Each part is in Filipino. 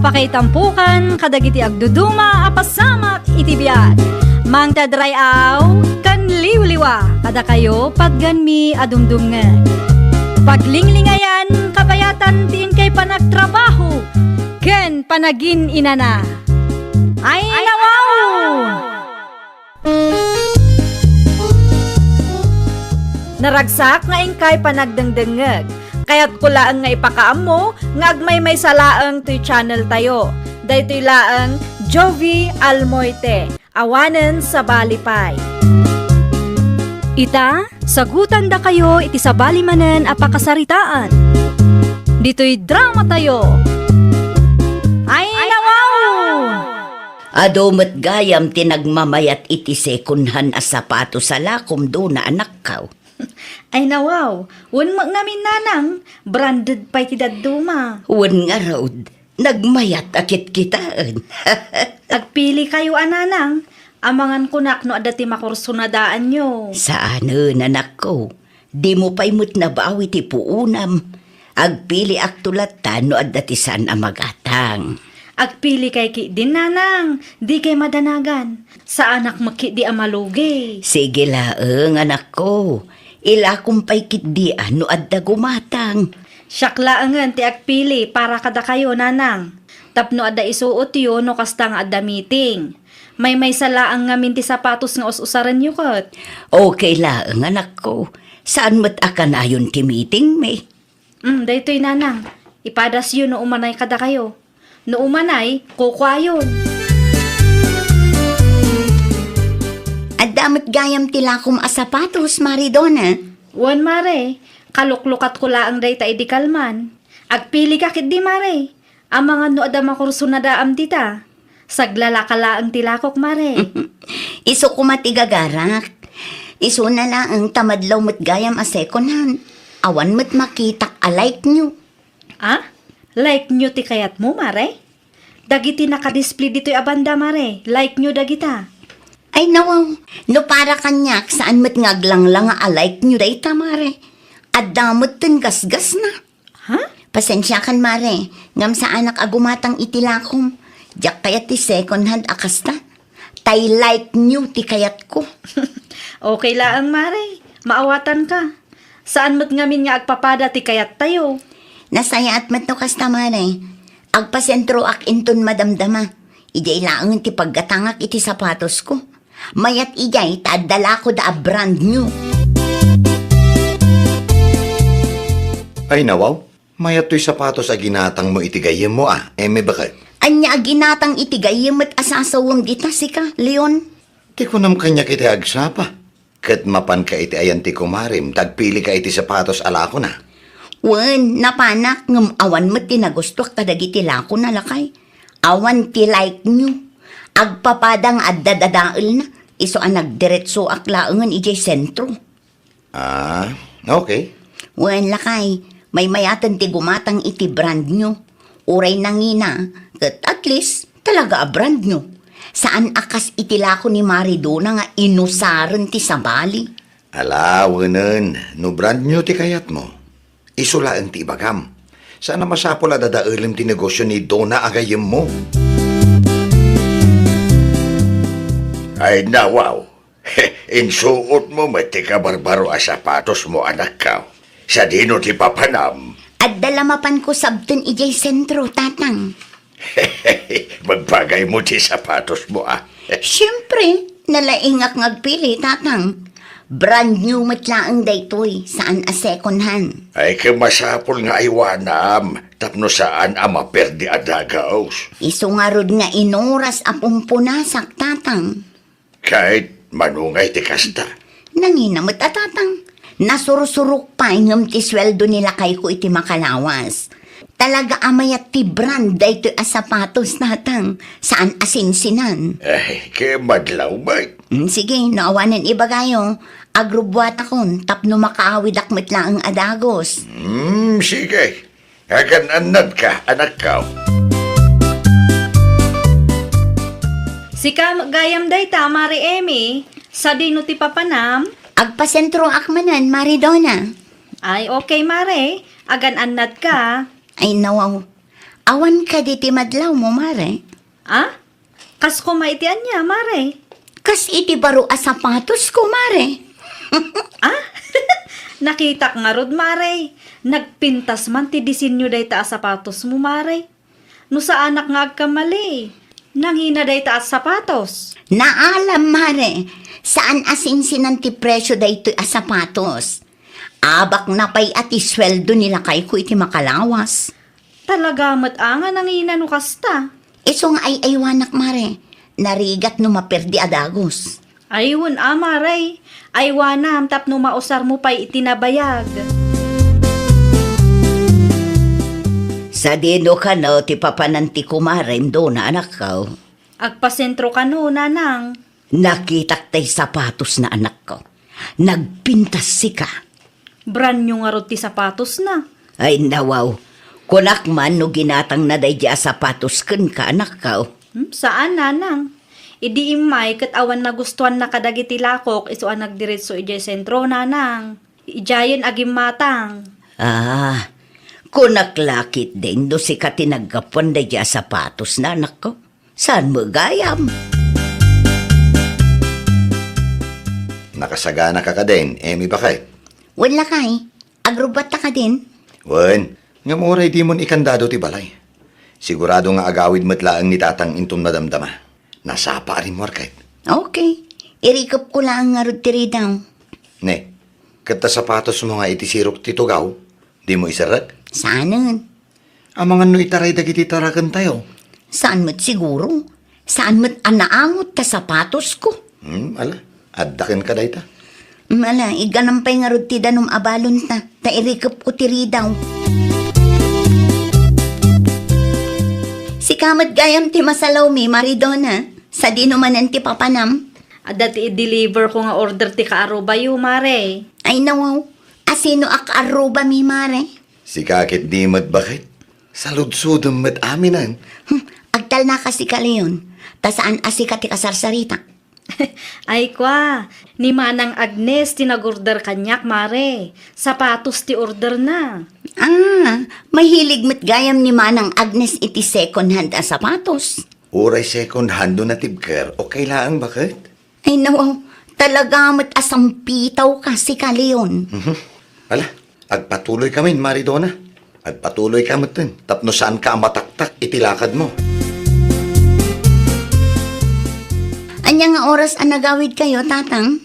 Apakaitampukan, kadagiti agduduma, apasamak itibiyat. Mang tadrayaw, kan liwliwa, kada kayo pagganmi adumdumngan. Paglinglingayan, kabayatan tiin kay panagtrabaho, ken panagin inana. Ay nawaw! Naragsak nga ingkay panagdengdengeg. Kaya't kulaan nga ipakaam mo, nga agmay salaang to'y channel tayo. Daytoy laang Jovi Almoite, awanen sa Balipay. Ita, sagutan da kayo iti sa balimanen apakasaritaan. Dito'y drama tayo. Ay nawaw! Adomet gayam tinagmamayat iti sekunhan a sapato sa lakom do na anak kaw. Ay nawaw, wan namin nanang, branded pa iti daduma. Wan nga raw, nagmayat akit kitaan. Agpili kayo ananang, amangan kunak no adati makursunadaan nyo. Saan anak ko? Di mo pa'y mo't nabawi ti puunam. Agpili aktulatan no adatisan amagatang. Agpili kay ki din nanang, di kay madanagan. Sa anak maki di amalugi. Sige laeng anak ko. Ila kumpay kit di ano adda gumatang. Syakla ti agpili para kada kayo nanang. Tapno adda isuot yo no kasta nga adda meeting. May salaang nga minti sapatos nga usaran nyo kat. Okay laeng anak ko. Saan mo't akan ayon ti meeting me? Daytoy nanang. Ipadas yun no umanay kada kayo. No umanay, kukwayon. Adamot gayam tilakom a sapatos, Maridona. Wan mare, kaluklukat ko laang day ta idikalman. Agpili ka kit di mare. Ang mga no ada makurso na daam tita. Saglala ka laang tilakok mare. Iso ko matigagarak. Iso na laang tamadlaw mo't gayam a second hand. Awan mo't makitak a like nyo. Ah? Like nyo ti kayat mo mare? Dagiti nakadisplay dito'y abanda mare. Like nyo dagita. Ay nawaw, no para kanyak saan mo't ngaglanglang a like nyo day tamare. Adamot tin gasgas na. Ha? Pasensya kan mare, ngam sa anak agumatang itilakom. Diyak kayat ti second hand akasta. Tay like nyo ti kayat ko. Okay laang mare. Maawatan ka. Saan mo't ngamin nga agpapada ti kayat tayo? Nasaya at mat no kasta mare. Agpasentro ak inton madamdama. Ijay laang ti paggatangak iti sapatos ko. Mayat ijay taadala ko da brand new. Ay nawaw, mayat to'y sapatos a ginatang mo itigayem mo may bakit? Anya aginatang itigayem at asasawang dita sika, Leon. Ti ko nam kanya kiti agsapa. Kat mapan ka iti ayan ti kumarim, tagpili ka iti sapatos ala ko na. Wen, napanak ngam awan mo tinagustok kadagiti lako na lakay. Awan ti like nyo. Agpapadang addadadaal na. Iso ang nagdiretso aklaangan ijay sentro. Ah, okay. Wen, lakay. May mayatan ti gumatang iti brand nyo. Uray nangina. At least, talaga a brand nyo. Saan akas iti lako ni Maridona nga inusaran ti sabali? Ala, wanan, no brand new ti kayat mo. Isulaan ti ibagam. Sana masapol adadaalim ti negosyo ni Dona agayem mo. Ay nawaw, insuot mo mati ka barbaro a sapatos mo anak ka. Sa dino ti papanam. At dalamapan ko sabten ijay sentro, tatang. Magbagay mo ti sapatos mo Siyempre, nalaingak ngagpili, tatang. Brand new matlaang daytoy, saan a second hand. Ay kamasapol nga iwanam, tapno saan ama perdi adagaos. Iso nga rod nga inoras a pumpunasak, tatang. Kahit manungay ti kasta. Nanginamot a tatang. Nasurusurok pa ingam ti sweldo nila kay ko iti makalawas. Talaga amayat ti brand daytoy a sapatos, tatang. Saan asinsinan. Ay, kaya madlaw ba? Sige, naawanan ibagayo. Agrubwat akon, tapno makaawid akmet lang ang adagos. Sige. Hagan anad ka, anak ka. Sika gayam day ta, Mari Emi. Sa dino ti papanam. Agpasentro akmanan, Maridona. Ay, okay, Mare. Agan anad ka. Ay nawaw, Awan ka di ti madlaw mo, mare. Ah? Kas ko maitian niya, mare. Kas iti baro a sapatos ko, mare. Ah? Nakita ka nga rod, mare. Nagpintas man ti disenyo day ta sapatos mo, mare. No sa anak nga agkamali. Nangina day ta sapatos. Naalam, mare. Saan asinsinan ti presyo da ito a sapatos? Abak na pa'y ati sweldo nila kay ko iti makalawas. Talaga matanga nangina no kasta. Iso nga ay aywanak, mare. Narigat no maperdi adagos. Ayun, mare. Aywanam tap no mausar mo pa'y itinabayag. Sa dino ka no, ti papananti ko, mare, do na anak ko. Agpasentro ka no, nanang. Nakitak tay sapatos na anak ko. Nagpintas sika. Brand nyo nga rod ti sapatos na. Ay nawaw. Kunak man no ginatang na day dia sapatos kun ka anak ko. Saan, nanang? Idi imay kat awan na gustuhan na kadagiti lakok iso ang nagdiretso ijay sentro, nanang. Ijayan agim matang. Ah, kunak lakit din do si katinaggapuan day dia sapatos na anak ko. Saan mo gayam? Nakasagana ka ka din, Emi bakit? Wala kay. Agrubat ka din. Wen, nga moray di mon ikandado ti balay. Sigurado nga agawid matlaang ni tatang intom na damdama. Nasapa rin mo arkay. Okay. Irikop ko lang nga rutiri daw. Ne, kata sapatos mo nga itisirok ti tugaw, di mo isarak? Saanan? Amangan no itaray dagiti tarakan tayo. Saan mo't siguro? Saan mo't anaangot ta sapatos ko? Ala, addakin ka dayta. Mala, iganampay nga rod ti danom abalon ta. Ta irikop ko tiri daw. Si kamat gayam ti masalaw mi, Maridona. Sa dinumanan ti papanam. Dati i-deliver ko nga order ti kaaruba yu, mare. Ay nawaw, asino akaruba mi, mare? Si kakit di mat bakit? Saludsudom mat aminan. Agtal na kasi kaliyon. Ta saan asika ti kasarsarita? Ay kwa, ni Manang Agnes tinagorder kanyak, mare. Sapatos ti order na. Ah, mahilig mo't gayam ni Manang Agnes iti second hand a sapatos. Uray second hand do na tibker, o kailangan bakit? Ay nawaw, talaga mo't asampitaw kasi kaliyon. Ala, agpatuloy kami, Maridona. Agpatuloy ka din. Tapno saan ka mataktak, itilakad mo. Anya nga oras ang nagawid kayo, tatang?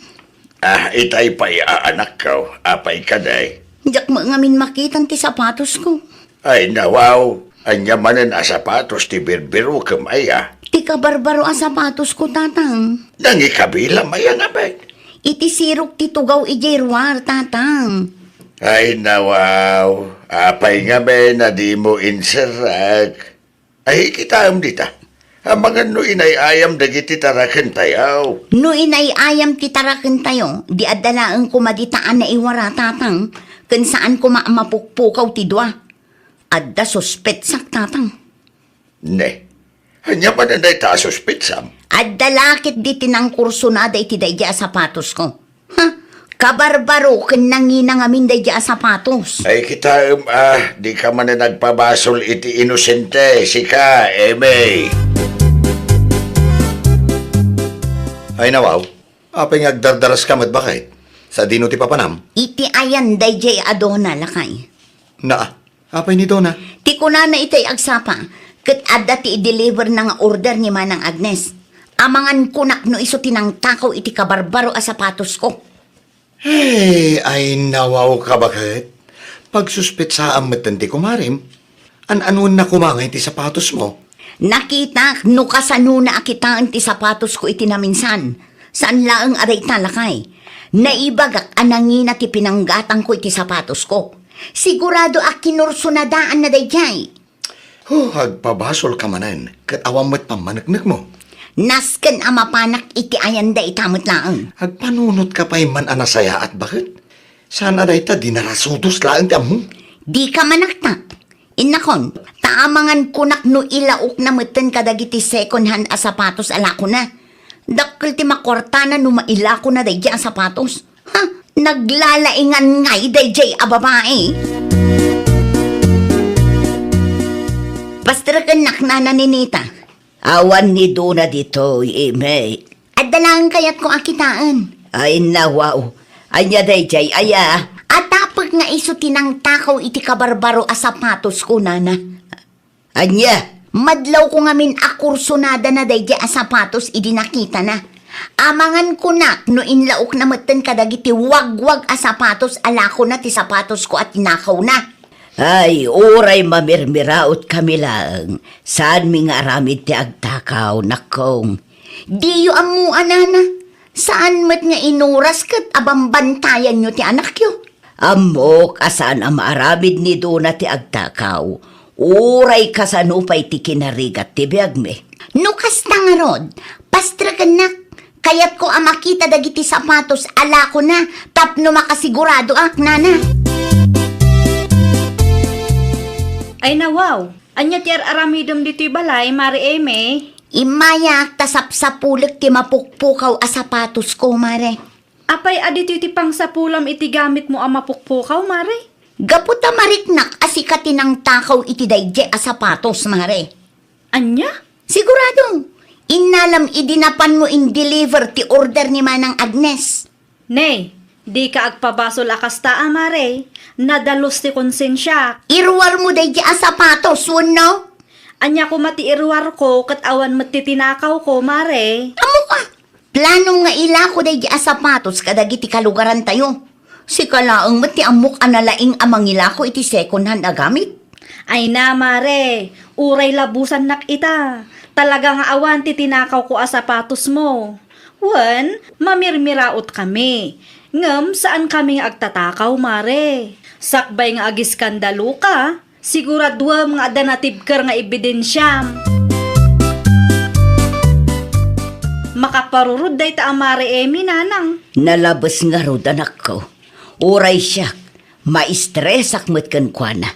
Itay pa'y anak ko, apay ka day. Diyak mo ngamin makitan ti sapatos ko. Ay nawaw, anya manan a sapatos ti birbiro kamaya. Ti kabarbaro ang sapatos ko, tatang. Nangi kabila maya nga ba? Iti sirok ti tugaw ijerwar, tatang. Ay nawaw, apay nga ba na di mo inserag. Ay kitam dita. Amangan no inayayam dagiti tarakan tayaw. No inayayam ti taraken tayo, di adalaang kumaditaan na iwara, tatang. Kun saan ko maamapukpukaw ti dua. Adda suspetsak, tatang. Ne, hanya pa na ta suspitsam. Adda lakit di tinang kurso na da iti dayja sapatos ko. Ha? Kabarbaro ken nangina ngamin dayja sapatos. Ay kita, di ka man na nagpabasol iti inosente, sika, Eme. Ay nawaw, apay ngagdardaras ka mat bakit? Sa dino ti papanam? Iti ayan dayjay adona lakay. Na, apay ni Dona? Ti kunana itay agsapa, ket adda ti i-deliver na nga order ni Manang Agnes. Amangan kunak no iso tinang takaw iti kabarbaro a sapatos ko. Hey, ay nawaw ka bakit? Pagsuspetsaan mat ti kumarim, an-anuan na kumangay ti sapatos mo? Nakita no kasano na akitaan ti sapatos ko iti naminsan. Saan laang aray talakay? Naibagak anangina ti pinanggatang ko iti sapatos ko. Sigurado akinurso na daan na dayjay. Agpabasol ka manan, kat awam mat pamanagnak mo. Nasken amapanak iti ayan da itamot laang. Agpanunot ka pa'y man anasaya at bakit? Sana na ita dinarasudos laang ti mo? Di ka manaktak. Inakon, taamangan kunak no ilaok na meten kadagiti second hand a sapatos ala ko na. Dakkel ti makorta na no maila ko na dayjay a sapatos. Ha? Naglalaingan ngay dayjay a babae. Pastrakan naknana ni Nita. Awan ni Duna dito, Ime. At dalang kayat ko akitaan. Ay nawaw. Anya dayjay, aya. At tapag nga iso tinang takaw iti kabarbaro a sapatos ko, nana. Anya, madlaw ko nga min akursunada na dayjay a sapatos idi nakita na. Amangan ko na, no inlaok na matan kadagiti wag-wag a sapatos, alako na ti sapatos ko at tinakaw na. Ay, oray mamirmiraot kami lang. Saan mi nga aramid ti agtakaw, nakong. Di yu amu anana. Saan mat nga inuras kat abambantayan nyo ti anak yu? Amok, asaan ang maaramid ni Dona ti agtakaw. Oray kasanupay ti kinarigat ti biyag me. No kasta nga rod, pastragan nak. Kayat ko ang makita dagiti sapatos, alako na. Tapno makasigurado ak, nana. Ay nawaw, anya ti aramidom dito'y balay, Mari Eme. Imayak tasap-sapulik ti mapukpukaw a sapatos ko, mare. Apay adito'y ti pang sapulam iti gamit mo ang mapukpukaw, Mari. Gaputa mariknak asikati ng takaw iti dayje a sapatos, mare. Anya? Sigurado. Inalam idinapan mo in deliver ti order ni Manang Agnes. Nay, di ka agpabasol akas ta, Mare. Nadalos ti konsensya. Irwar mo dayje a sapatos, no? Anya ko mati irwar ko, kat awan matitinakaw ko, Mare. Amo ka. Planong nga ila ko dayje a sapatos kadagiti kalugaran tayo. Si kalaang mati amok analaing amang ila ko iti second hand na gamit. Ay na, Mare. Uray labusan nak ita. Talagang awan titinakaw ko a sapatos mo. Wan, mamirmiraot kami. Ngam, saan kami nga agtatakaw, Mare? Sakbay nga agiskandalo ka. Siguradwa mga adanatibkar nga ebidensyam. Makaparurod day ta Mare Emi, nanang. Nalabas nga rod anak ko. Uray siyak, maistresak matkan kwa na.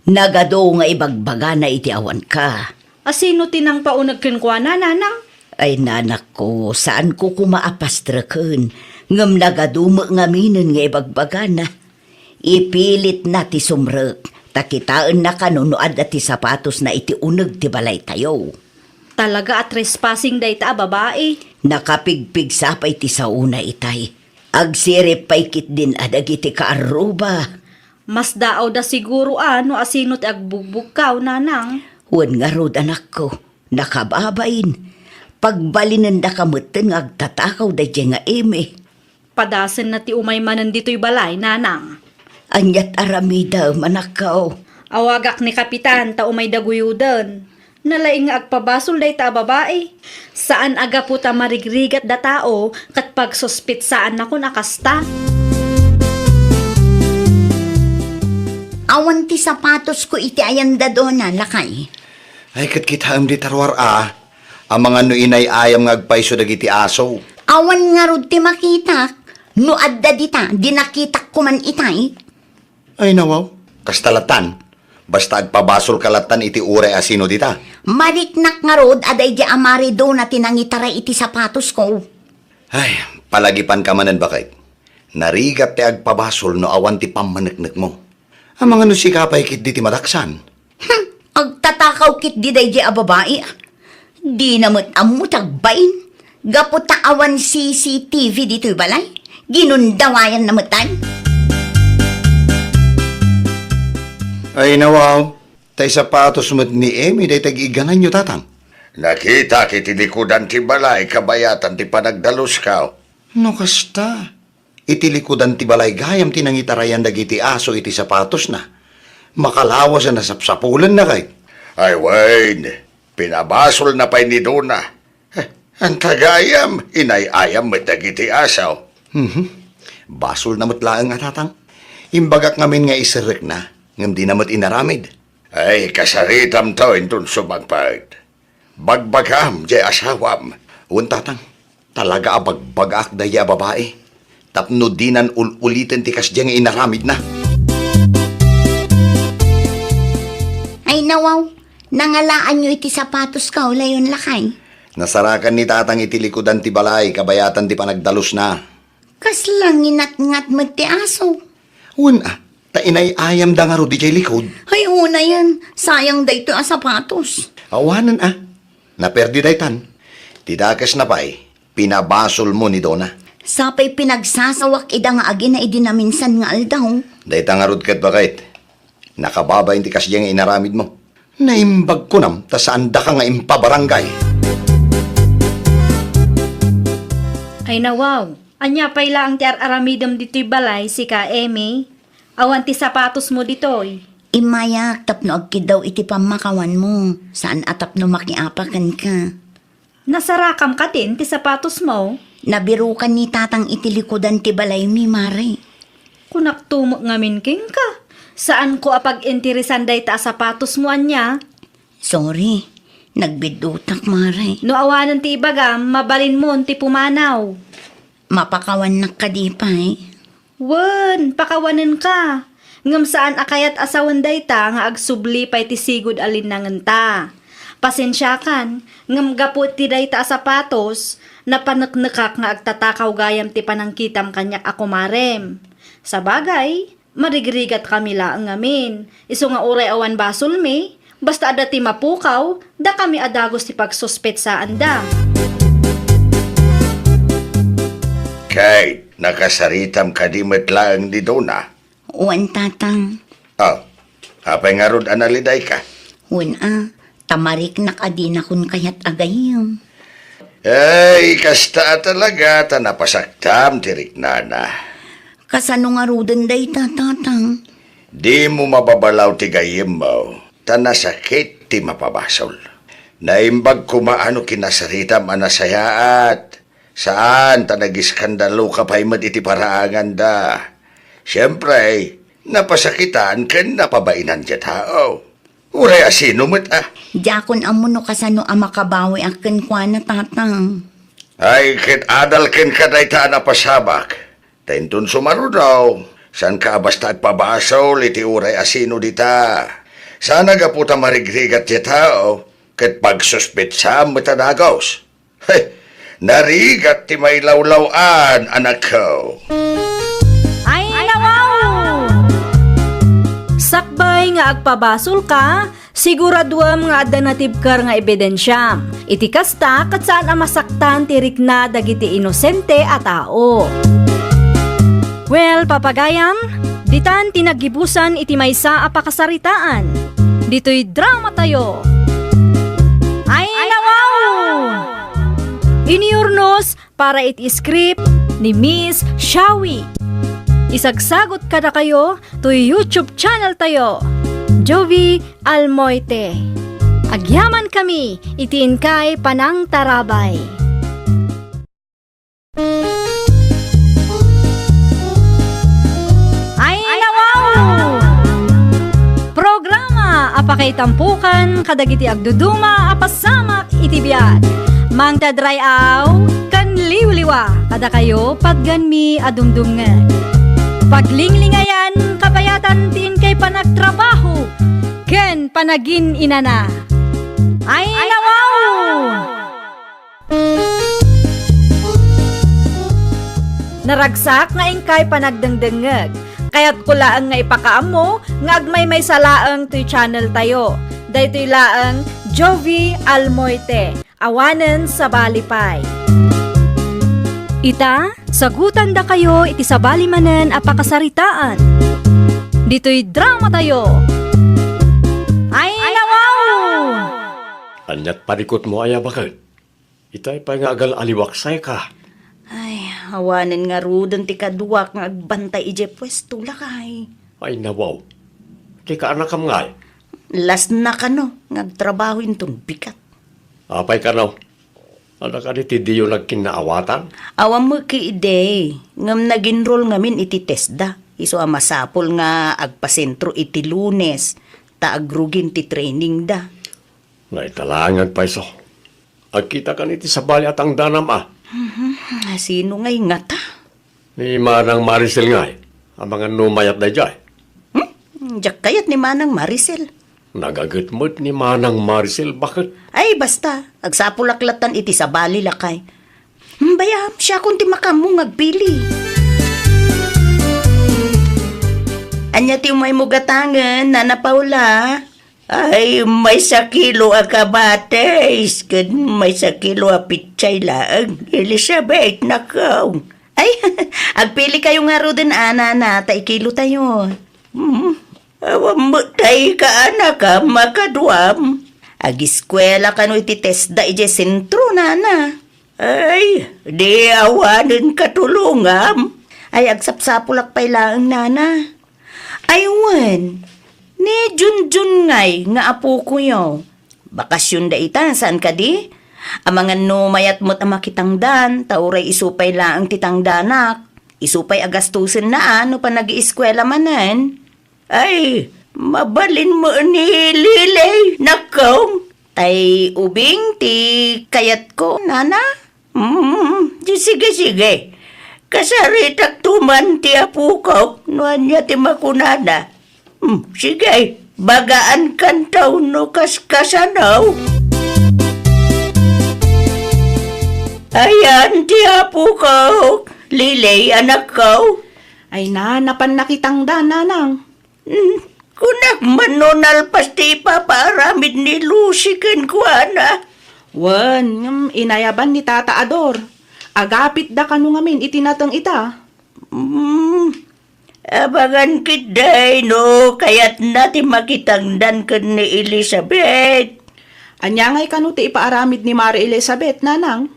Nagado nga ibagbaga na iti awan ka. Asino tinang paunag kinkwa na, nanang? Ay nanak ko, saan ko kumaapastraken? Ngam nagadumo nga minin nga ibagbaga na. Ipilit na ti sumrek, takitaan na kanunuad at ti sapatos na iti uneg ti balay tayo. Talaga at trespassing day ta, babae. Nakapigpig sapay ti sauna itay. Agsirip pay kit din adag iti kaaruba. Mas daaw da siguro ano asino ti agbugbog kaw, nanang. Wan nga rod anak ko, nakababain. Pagbalinan da kamutin nga agtatakaw da dyan nga eme. Padasen na ti umay manan dito'y balay, nanang. Anyat aramida manakaw. Awagak ni kapitan ta umay daguyudan. Nalaing nga agpabasol day ta babae. Saan aga po ta marigrigat da tao kat pagsospit saan na ko nakasta. Awan ti sapatos ko iti ayan da doon na lakay. Ay, katkitaam di tarwar ang mga nuinay ayam ngagpaiso dagiti aso. Awan nga rod ti makita. No adda dita, dinakitak ko man itay. Ay, nawaw. Kastalatan. Basta agpabasol kalatan iti uray asino dita. Mariknak nga rod, aday di amari doon na tinangitara iti sapatos ko. Ay, palagipan ka manan bakit? Narigat ti agpabasol no awan ti pamanagnak mo. Ang mga nusikapay kit di ti madaksan. Agtatakaw kit di day di a babae. Di naman amutagbain. Gaputa awan CCTV dito'y balay. Ginundawayan namatan. Ay, nawaw. Tay sapatos mo't ni Emi, day tag-iganan nyo tatang. Nakita kiti likudan ti balay, kabayatan ti panagdalos ka. No, kasta. Iti likudan ti balay gayam tinangitarayan dagiti aso iti sapatos na. Makalawas na nasapsapulan na kay. Ay, Wayne. Pinabasol na pa'y ni Dona. Ang tagayam, inayayam mo't dagiti asaw. Basol na mo't laang nga tatang. Imbagak ngamin nga isirek na. Ngam di namat inaramid. Ay, kasaritam to intun sumagpag. Bagbagam, jay asawam. Tatang, talaga abagbagak daya babae. Tapno dinan ulitin tikas jay nga inaramid na. Ay nawaw, nangalaan nyo iti sapatos ka, ulayon lakay. Nasarakan ni tatang itilikudan ti balay, kabayatan ti panagdalos na. Kaslang inat-ngat mo ti aso. Ta inay-ayam da nga ro di jay likod. Ay, una yan. Sayang dayto ang sapatos. Awanan naperdi daytan. Tidakas na pa'y, pinabasol mo ni Dona. Sapay pinagsasawak ida nga agi na idinaminsan nga aldaw. Dayta nga rod kat bakit? Nakababa hindi kasi yung inaramid mo. Naimbag ko nam, ta saan da ka nga impabarangay. Ay nawaw, anya payla ang tiar aramidam dito'y balay si ka Emi. Awan ti sapatos mo dito'y. Imayak tapno agkid daw iti pamakawan mo. Saan atap no makiapakan ka. Nasarakam ka din ti sapatos mo. Nabirukan ni tatang itilikodan ti balay mi, Mare. Kunak tumok ngamin king ka. Saan ko apag interesan day ta sapatos mo anya? Sorry, nagbidutak, Mare. No awanan ti ibagam, mabalin mo ti pumanaw. Mapakawan na ka di pa eh. Wen, pakawanan ka. Ngam saan akayat asawan day ta nga agsubli pa'y ti sigud alin nangan ta. Pasensya kan, ngam gapot ti day ta sapatos, napanaknakak nga agtatakaw gayam ti panangkitam kanyak ako marem. Sa bagay, marigrigat kami laang ngamin. Iso nga uray awan basol me, basta ada ti mapukaw, da kami adagos ti pagsuspetsaan da. Kay, nakasaritam ka di matlaang di Dona. Uwan tatang. Oh, hapay nga rod analiday ka. Tamarik na kadina kun kayat agayam. Ay, kasta talaga, ta napasaktam tirik nana. Kasano nga rudan day tatang. Di mo mababalaw ti gayem mo, ta nasakit ti mapabasol. Naimbag kumaano kinasaritam anasayaat. Saan ta nagiskandalo ka pa'y iti paraangan da. Siyempre, napasakitan ken napabainan di tao. Uray asino mo't Jakon amuno kasano ang makabawi akin kwa na tatang. Ay, kit adal ken kaday ta napasabak. Tentun sumarudaw. San ka basta agpabasol iti uray asino dita. Sana gaputa marigrigat di tao. Ket pagsuspetsam matadagos. Hey, narigat ti may lawlawan, anak ko. Ay, nawaw! Sakbay nga agpabasol ka, siguraduam nga adda natibkar nga ebidensya. Iti kasta kat saan ang masaktan tirik na dagiti inosente a tao. Well, papagayam, ditan tinagibusan iti maysa a pakasaritaan. Dito'y drama tayo. Ay, nawaw! Iniurnos para iti script ni Miss Shawi. Isagsagot kada kayo to YouTube channel tayo, Jovi Almoite. Agyaman kami, itiin kay Panang Tarabay. Ay, nawaw! Programa apakay tampukan kadagiti agduduma apasamak iti biag. Mang tadrayaw kan liwliwa kada kayo pagganmi adumdumngan. Paglinglingayan kabayatan tin kay panagtrabaho ken panagin inana. Ay, nawaw! Naragsak nga ingkay panagdengdengeg. Kaya't kulaang nga ipakaam mo nga agmay may salaang to'y channel tayo. Daytoy laang Jovi Almoite. Awanen sa balipay. Ita, sagutan da kayo iti sabali manen a pakasaritaan. Dito'y drama tayo. Ay, nawaw! Anyat parikot mo aya bakit? Itay pa nga agal aliwaksay ka. Ay, hawanan nga rudan ti kaduwak nga agbantay ije pwesto lakay. Ay nawaw. Kika anak kam nga. Last na ka no, ngagtrabaho intong bikat. Apay ka naw. Anak ka ti diyo nagkinaawatan? Awam mo ki ide, ngam nag-enroll ngamin iti TESDA. Iso ang masapol nga agpasentro iti Lunes, ta agrugin ti training da. Naitalangan pa iso. Agkita ka niti sabali at ang danam Sino ngay nga ta? Ni Manang Maricel nga ang mga numayat na dyan. Diyak kayat ni Manang Maricel. Nagagatmot ni Manang Maricel, bakit? Ay basta, agsapulaklatan iti sabali lakay. Bayam, siya kung ti makamong agpili. Anya ti may mugatangan, Nana Paula. Ay, may sakilo a kabates, kud may sakilo a pitsay laang. Elizabeth, nakaw. Ay, agpili kayo nga ro din, Ana, na, kilo tayo. Awam mo tayo ka, anak, ka, makaduam. Ag-eskwela ka no iti tesda ije sentro, Nana. Ay, di awanin katulungam. Ay, agsapsapulak pa'y laang, Nana. Ay, wan. Ni Junjun ngay, nga apo ko yo. Bakasyon da ita, saan ka di? Amangan no mayat mo't amakitangdan, tauray isupay laang titangdanak. Isupay agastusin na ano pa nag-ieskwela manan. Ay, mabalin mo ni Lilay, nakaw. Tay ubing ti kayat ko, Nana? Sige. Kasaritak tuman ti apo ko, nuan niya ti makunada. Sige, bagaan kan taw no kaskasanaw. Ayan, ti apo ko. Lilay, anak ko. Ay na, napan nakitang dananang. Kunak manonal pasti paparamid ni Lucy ken kuana. Wan, inayaban ni Tata Ador. Agapit da kanu ngamin itinatang ita. Abangan kiday no, kayat natin makitangdan ken ni Elizabeth. Anya ngay kanu ti ipaaramid ni Mari Elizabeth, nanang.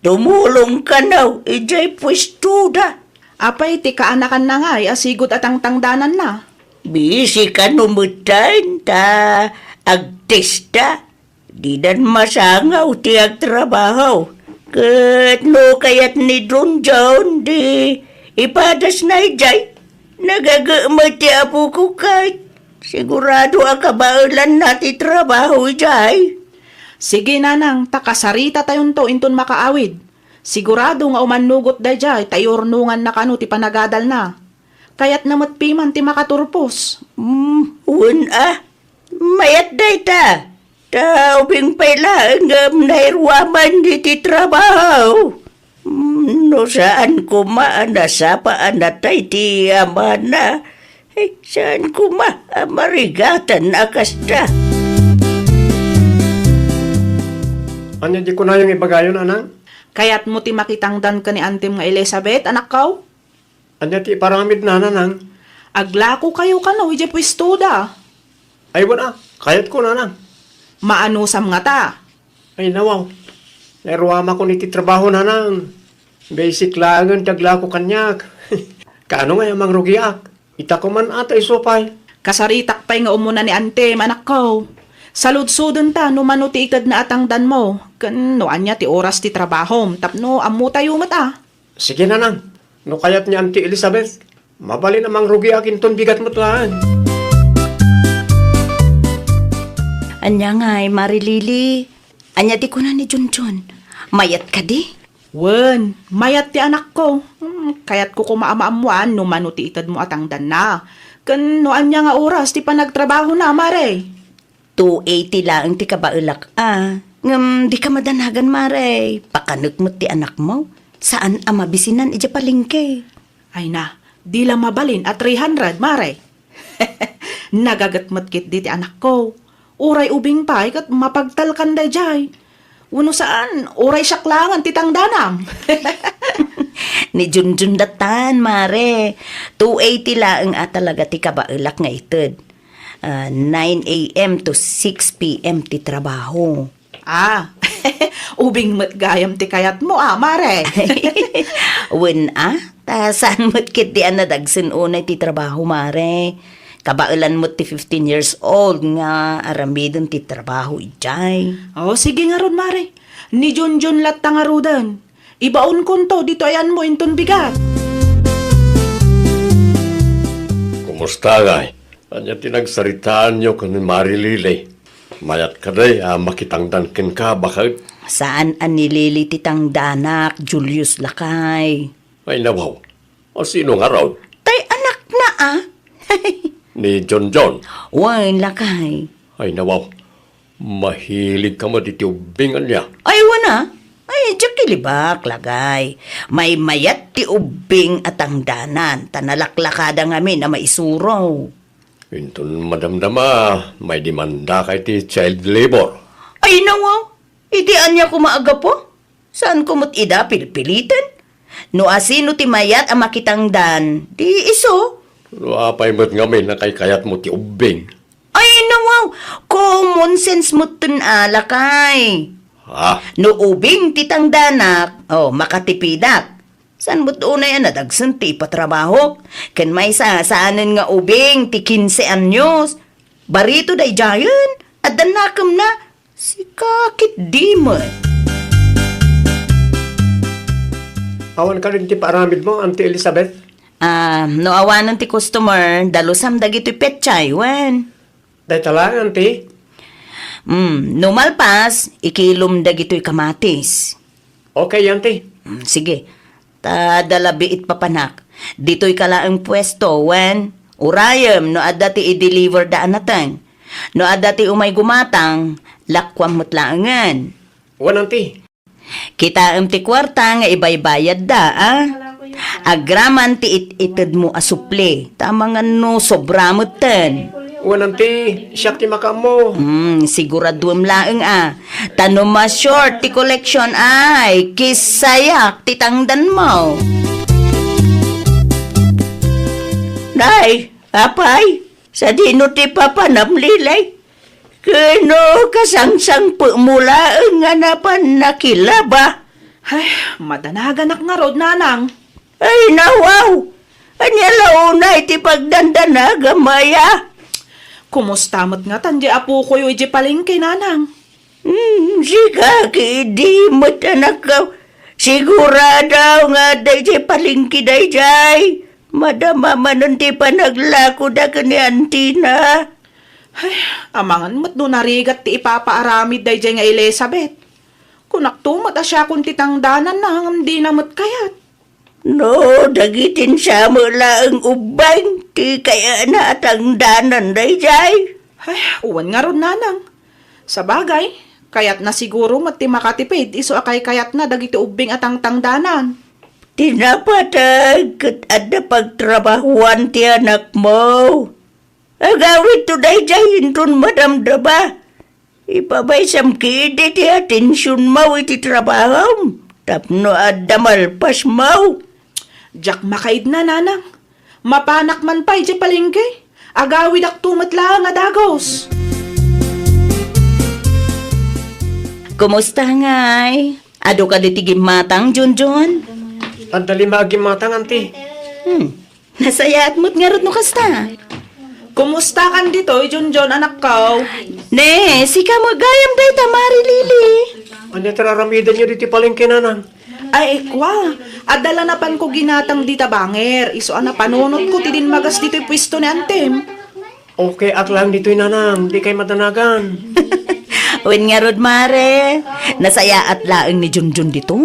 Tumulong ka na, ijay pwestuda. Apay ti kaanakan na ngay, asigot at ang tangdanan na. Bisi ka numutan, ta agtesta. Di dan masangaw ti agtrabaho. Kat no kayat ni Don John, di ipadas na ijay. Nagagamay ti apo ko kahit. Sigurado akabailan na ti trabaho ijay. Sige nanang, takasarita tayon to inton makaawid. Sigurado nga umanugot da jay, tayornungan na kanu ti panagadal na. Kaya't namat piman ti makaturpos. Mayat day ta. Taubing pala ang nairwaman di ti trabaho. No saan ko maanasapaan na tay ti amana. Saan ko marigatan akasta. Anya di ko na yung ibagayon, anang? Kaya't mo ti makitangdan ka ni Antim nga Elizabeth, anak kaw. Anya ti paramid na, nanang? Aglako kayo kanu, ije pwestuda. Ay, wala. Kayat ko, nanang. Maanusam nga ta. Ay, nawaw. Nairwama ko ni ti trabaho, nanang. Basic lagan, tagla ko kanyak. Kaano nga yung mangrugiak? Ita ko man atay sopay. Kasaritak pa'y nga umuna ni Antem, anak kaw. Saludsudon ta, no mano ti ikad na atangdan mo. Kano anya ti oras ti trabaho, tapno amu tayo mata. Sige, nanang. No kayat ni Auntie Elizabeth. Mabali namang rugiak inton bigat mo taan. Anya nga'y Marilili. Anya di ko na ni Junjun. Mayat ka di? Wen, mayat ti anak ko. Kaya't ko kumaamaamuan no mano ti itad mo atangdan na. Kano anya nga oras ti panagtrabaho na, Mare. 280 lang ti kabailak di ka madanagan, Mare. Pakanag mo ti anak mo. Saan ang mabisinan ija palingke? Ay na, di lang mabalin at 300, Mare. Nagagatmat kit di ti anak ko. Uray ubing pa, kat mapagtalkan da jay. Uno saan, uray saklangan ti tangdanam. Ni Junjun datan, Mare. 280 lang talaga ti kabailak nga itod. 9 a.m. to 6 p.m. ti trabaho. Ubing matgayam ti kayat mo, Mare. Wen ta saan mo't kit di anadagsin unay ti trabaho, Mare. Kabailan mo't ti 15 years old nga aramidon ti trabaho ijay. Sige nga ron, Mare. Ni Junjun lat tangarudan. Ibaon konto, dito ayan mo inton bigat. Kumusta, gay? Anya tinagsaritaan nyo kan Marilili. Mayat ka day, makitangdan ken ka, bakit? Saan an nilili ti tangdanak, Julius Lakay? Ay, nawaw. O sino nga raw? Tay anak na Ni John. Wan, Lakay. Ay, nawaw. Mahilig ka mo dito bingan niya. Ay, wana. Ay, Jackie libak lagay. May mayat ti ubing at ang danan. Tanalaklakada ngamin na maisuro. Inton madamdama, may demanda kay ti child labor. Ay nawaw, itian niya kumaaga po. Saan kumot ida pilpilitan? No asino ti mayat ang makitang dan, di iso. Luapay mo't ngamin na kay kayat mo ti ubing. Ay nawaw, common sense mo tun alakay. Ha? No ubing titang danak, makatipidak. San mo't unay nadagsan ti patrabaho? Ken may saanan nga ubing ti 15 anyos. Barito day jayan, at danakam na, si kakit di mo. Awan ka rin ti paaramid mo, Auntie Elizabeth. No awanan ti customer, dalusam dagito petchay, wen. Day tala, Auntie. No malpas, ikilom dagito'y kamatis. Okay, Auntie. Sige, dalabiit papanak. Dito'y kalaang pwesto, wen. Urayam, no adda ti i-deliver daan natang. No adda ti umay gumatang, lakwam mutlaangan. Wan, Auntie. Kita ti kwarta nga ibaybayad da, Agraman ti it-ited mo asuple. Tama nga no, sobra mo ten. Wan, Auntie. Siyak ti makam mo. Siguraduam laeng Tano ma short ti collection ay, kisayak ti tangdan mo. Nay, apay, sa dino ti papanamlilay. Kano kasangsang mula nga napan nakilaba. Ay, madanaganak nga rod, nanang. Ay nawaw, anya launay ti pagdandanaga maya. Kumusta mo't nga tandi apo ko yung iji palengke, nanang? Si kaki di mo't anak ka. Siguradaw nga day di palingki day jay. Madama manon ti panaglako da ka ni Antina. Ay, amangan mo't doon narigat ti ipapaaramid day nga Elizabeth. Kunaktumat asya kung titangdanan na hangam di na mo't kayat. No, dagitin siya mula ang ubang. Ti kaya na tangdanan day jay. Ay, uwan nga ron, nanang. Sa bagay, kayat na siguro mat ti makatipid, iso akay kayat na dagiti ubing at ang tangdanan. Tinapatag kat ada pagtrabahuan ti anak mo. Agawit to day jay intun madamdaba. Ipabay samkidi ti atensyon mo iti trabaho. Tapno ada malpas mo. Jack makaid na, nanang. Mapanak man pa iti palengke. Agawid ak tumatla nga dagos. Kumusta ngay? Ado ka litigim matang, Junjun? At dali magimatang, Auntie. Nasayaat mo't nga no kasta. Kumusta kan dito, Junjun, anak ko? Ne, sika mo gayam day tamari lili. Ano tararamidan nyo dito palengke, nanang? Ay, ekwa. Adala na pan ko ginatang dita banger. Iso ana panunot ko, tidin magas dito'y pwesto ni Antem. Okay, ak lang dito'y nanang. Di kay madanagan. Wen nga rod mare, nasayaat laeng ni Junjun dito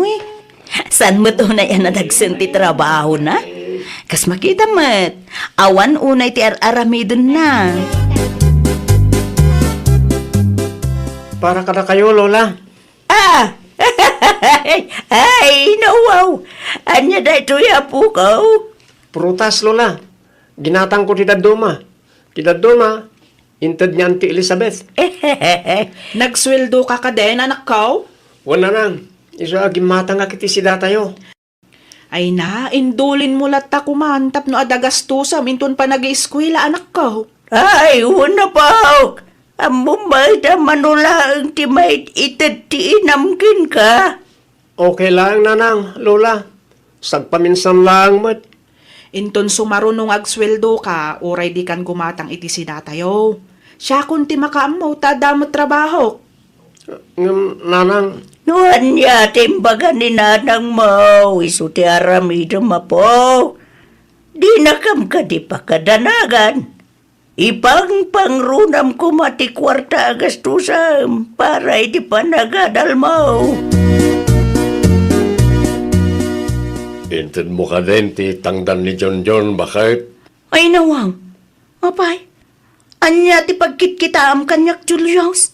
San mo't unay nadagsen ti trabaho na? Kas makita mo't, awan unay ti aramidon na. Para kada kayo, Lola. Ay, nawaw. Anya da ito yapo ko. Prutas, Lola. Ginatang ko ti Daduma. Ti Daduma, intad niya Auntie Elizabeth. Nagsweldo ka ka din, anak ko? Wala nang. Iso agimata nga kiti sida tayo. Ay na, indulin mo latta kumantap no adagastusam intun pa nag-eskwela, anak ko. Ay, una pa. Amumay da manula ang timay itad ti inamkin ka. Okay lang, nanang, Lola. Sagpaminsan lang, mat. Inton sumarunong agsweldo ka, oray di kan gumatang iti sida tayo. Siya kung ti makaamaw, tadamot trabaho. Nanang, Nuan ya timbaga ni nanang mo, iso ti aramida mapo. Di nakam ka di pa kadanagan. Ipang pangrunam ko mati kwarta agastusam para di pa nagadal mo. intad mo ka din ti tangdan ni John John, bakit? Ay nawang, apay, anya ti pagkitkitaam kanyak Julius.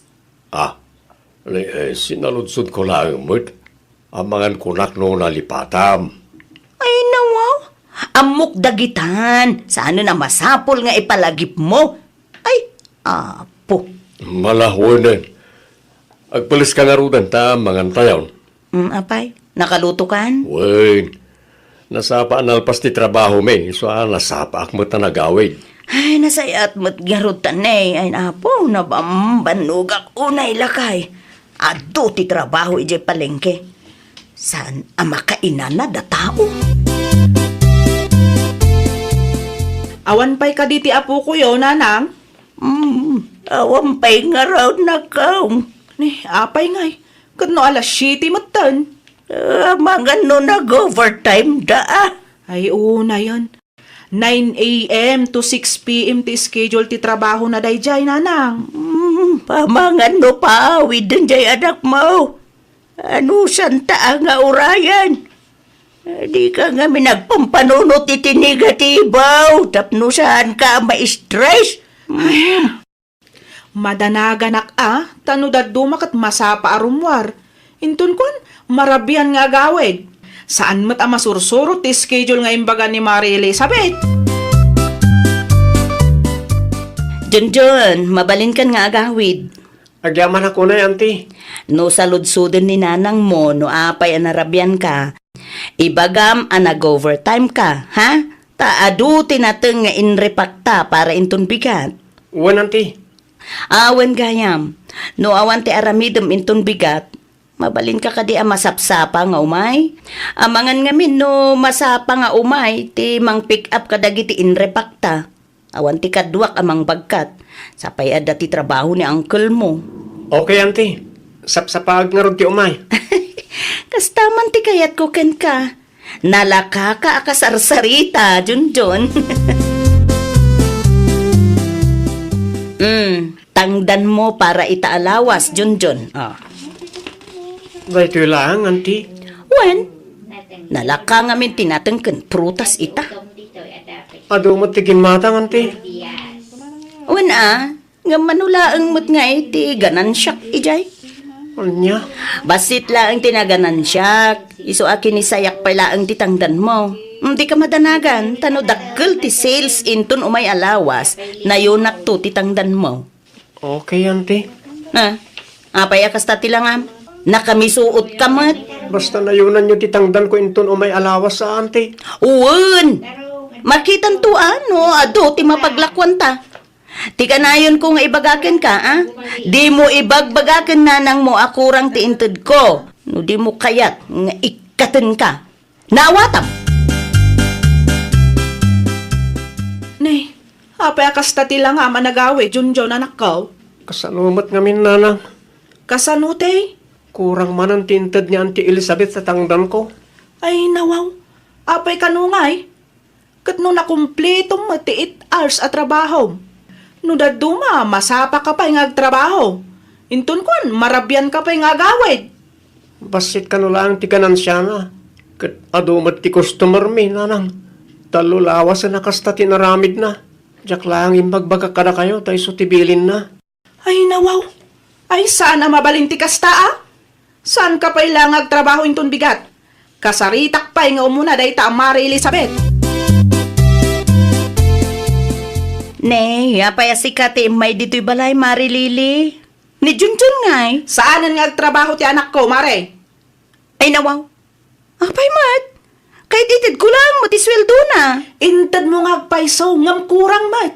Sinaludsod ko lang, mat. Amangan kunak no nalipatam. Ay nawaw, amok dagitan. Saan na masapol nga ipalagip mo? Ay, apo. Malahunan. Agpalis ka nga rudan ta, mangan tayon. Apay, nakaluto kan? Wen, nasapa analpas ti trabaho me, so nasapa akmat na nagawid. Ay, nasayat mo't garutan ay apo, nabambanugak unay lakay. Ado ti trabaho ijay palengke. Saan ang makainan na da tao? Awan pa'y kaditi apo ko yo, nanang. Awampay nga raw na kaong. Ni, apay ngay. Kadno alas 7 matan. Mga no nag-overtime da Ay, una yon. 9 a.m. to 6 p.m. ti schedule ti trabaho na dayjay, nanang. Pamangan no paawid din jay anak mo. Ano santa nga urayan? Di ka nga minagpampanunot iti negatibaw. Tapno saan ka ma-stress? Madanaganak tanudad dumakat masapa arumwar. Intun kon, marabian nga gawid. Saan mat masursuro ti schedule nga imbaga ni Mari Elizabeth? Junjun, mabalin kan nga agawid. Agyaman ako na, auntie. No saludsuden ni nanang mo, no apay anarabyan ka. Ibagam nag-overtime ka, ha? Taadu tinateng nga inrepakta para intun bigat. Wen, auntie. Awan gayam, no awan ti aramidem intun bigat, mabalin ka kadi masapsapa nga umay. Amangan ngamin no masapa nga umay, ti mang pick up kadagiti inrepakta. Awan ti kadwak amang bagkat, sapay adda ti trabaho ni uncle mo. Okay, auntie. Sapsapag nga ron ti umay. Kastaman ti kayat ko ken ka. Nalaka ka akasarsarita, Junjun. Tangdan mo para itaalawas, Junjun. Dahito lang, auntie. Wen, nalaka nga min tinatengken prutas ita. Ado mo tigin matang, auntie. Wen nga manulaang mo't nga iti ganansyak ijay. Anya? Basit laang tinaganansyak. Iso akin isayak pa laang titangdan mo. Hindi ka madanagan, tano dakkel ti sales inton umay alawas na yunak to titangdan mo. Okay, auntie. Apay akas ta tilangam. Nakamisuot ka mat. Basta nayunan nyo titangdan ko inton umay alawas sa auntie. Uwan! Makitan to ano, ado ti mapaglakwan ta. Ti kanayon ko nga ibagaken ka, Di mo ibagbagaken nanang mo akurang ti inted ko. No di mo kayat nga ikaten ka. Nawatam! Ni, apay akas tatila nga managawi, Junjun anak ko. Kasanumat ngamin, nanang. Kasanute? Kurang man ang tinted ni Auntie Elizabeth sa tangdan ko. Ay, nawaw. Apay kanungay. Kat no nakumpleto mati 8 hours at trabaho. No daduma, masapa ka pa nga trabaho. Intun kon, marabyan ka pa nga gawid. Basit ka no lang ti ganansya na. Kat adumat ti customer mi, nanang. Talo lawas na nakasta tinaramid na. Diyak lang imbagbaga ka na kayo, tayo sutibilin na. Ay, nawaw. Ay, saan na mabalinti kasta, Saan ka pa ilangag trabaho intun bigat? Kasaritak pa nga umuna dahi ta Mari Elizabeth. Ne, apay asikati may dito'y balay, Mari Lili. Ni Junjun ngay. Saanan nga trabaho ti anak ko, Mare? Ay nawaw. Apay mat. Kahit itid ko lang, matisweldo na. Intad mo nga paiso, ngam kurang mat.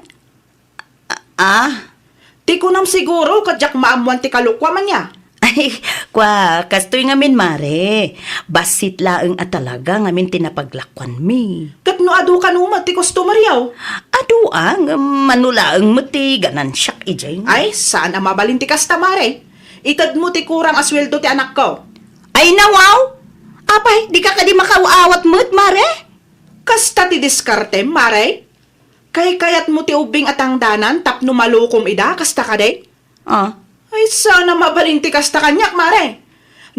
Ti ko nam siguro, kadyak maamuan ti kalukwa man niya. Ay, kastoy ngamin, Mare. Basit laeng at talaga ngamin tinapaglakwan mi. Kat no adu ka numat ti customer yaw. Aduang, manulaeng mati, ganansyak ijay. Ay, saan ang mabalinti kasta, Mare? Itad mo ti kurang asweldo ti anak ko. Ay nawaw. Apay, di ka kadi makaawat mo't, Mare? Kasta ti diskarte, Mare? Kayat mo ti ubing at ang danan, tapno malukom ida, kasta ka de? Ay, sana mabalinti kasta kanyak, Mare.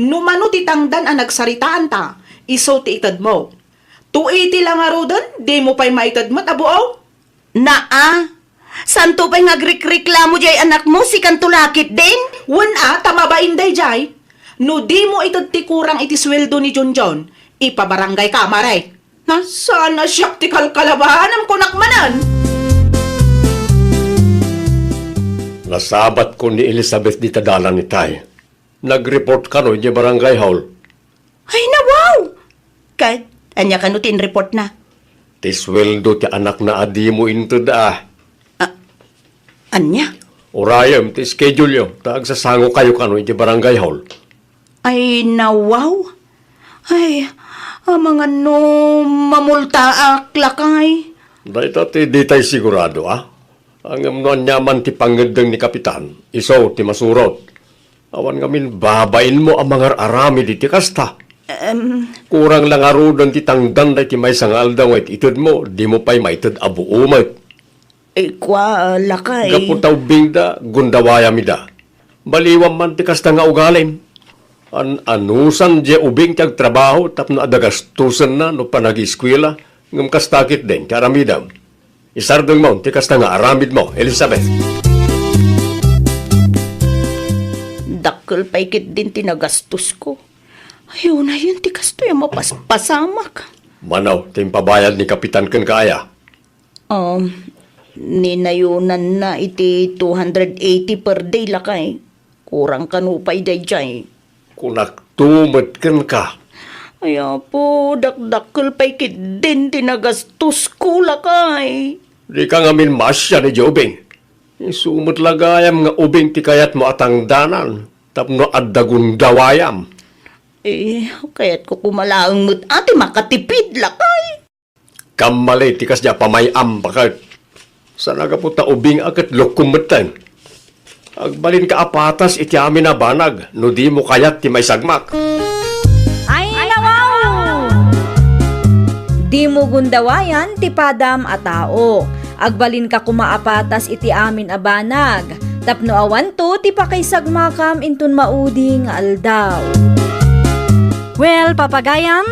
Numano ti tangdan ang nagsaritaan ta, iso ti itad mo. Tuiti lang aro doon, di mo pa'y maitad mat, abuaw? Santo pa'y ngagrik-reklamo jay anak mo, si kantulakit din? Tama ba inday, jay? No di mo ti kurang iti sweldo ni Junjun, ipabarangay ka, maray. Na sana siyak ti kalkalabahanam ko nakmanan. Nasabat ko ni Elizabeth di tadalan ni Tay. Nag-report ka no, di barangay hall. Ay na wow! Kahit anya ka no tin-report na. Ti sweldo ti anak na adi mo into da. Anya? Urayam, ti schedule yo. Taag sasango kayo ka no, di barangay hall. Ay na wow! Ay, mga no mamultaak lakay. Dahil ti di tayo sigurado, Ang amnon nyaman ti pangedeng ni Kapitan, iso ti masurot. Awan ngamin babain mo ang mga arami di ti kasta. Kurang lang arudan ti tangdan da ti may sangal daw at itod mo, di mo pa'y maitod abu umat. Kwa lakay. Kaputaw bingda, gundawaya mida. Baliwam man ti kasta nga ugalim. Anusan di ubing tiyag trabaho tapno adagastusan na no panag-eskwela ngam kastakit din karamidam. Isardong mo, ti kasta nga aramid mo, Elizabeth. Dakkel paikit din tinagastos ko. Ayaw na yun, ti kasto yung mapaspasamak. Manaw, timpabayad ni Kapitan kan kaya. Ninayunan na iti 280 per day lakay. Kurang kanupay day jay. Kunak tumad kan ka. Ayaw po, dakdakkel paikit din tinagastos ko lakay. Di ka ngamin masya ni Jobing. Isumot lagayam nga ubing ti kayat mo atang danan. Tapno addagun dawayam. Kaya't ko kumalaang mo't ati makatipid lakay. Kamalay ti kasya pamayam bakit. Sana ka puta ubing akat lokumatan. Agbalin ka apatas iti amin na banag. No di mo kayat ti may sagmak. Ay nawaw! Di mo gundawayan ti padam a tao. Agbalin ka kumaapatas iti amin a banag. Tapno awan to ti pakaisagmakam intun mauding aldaw. Well, papagayam,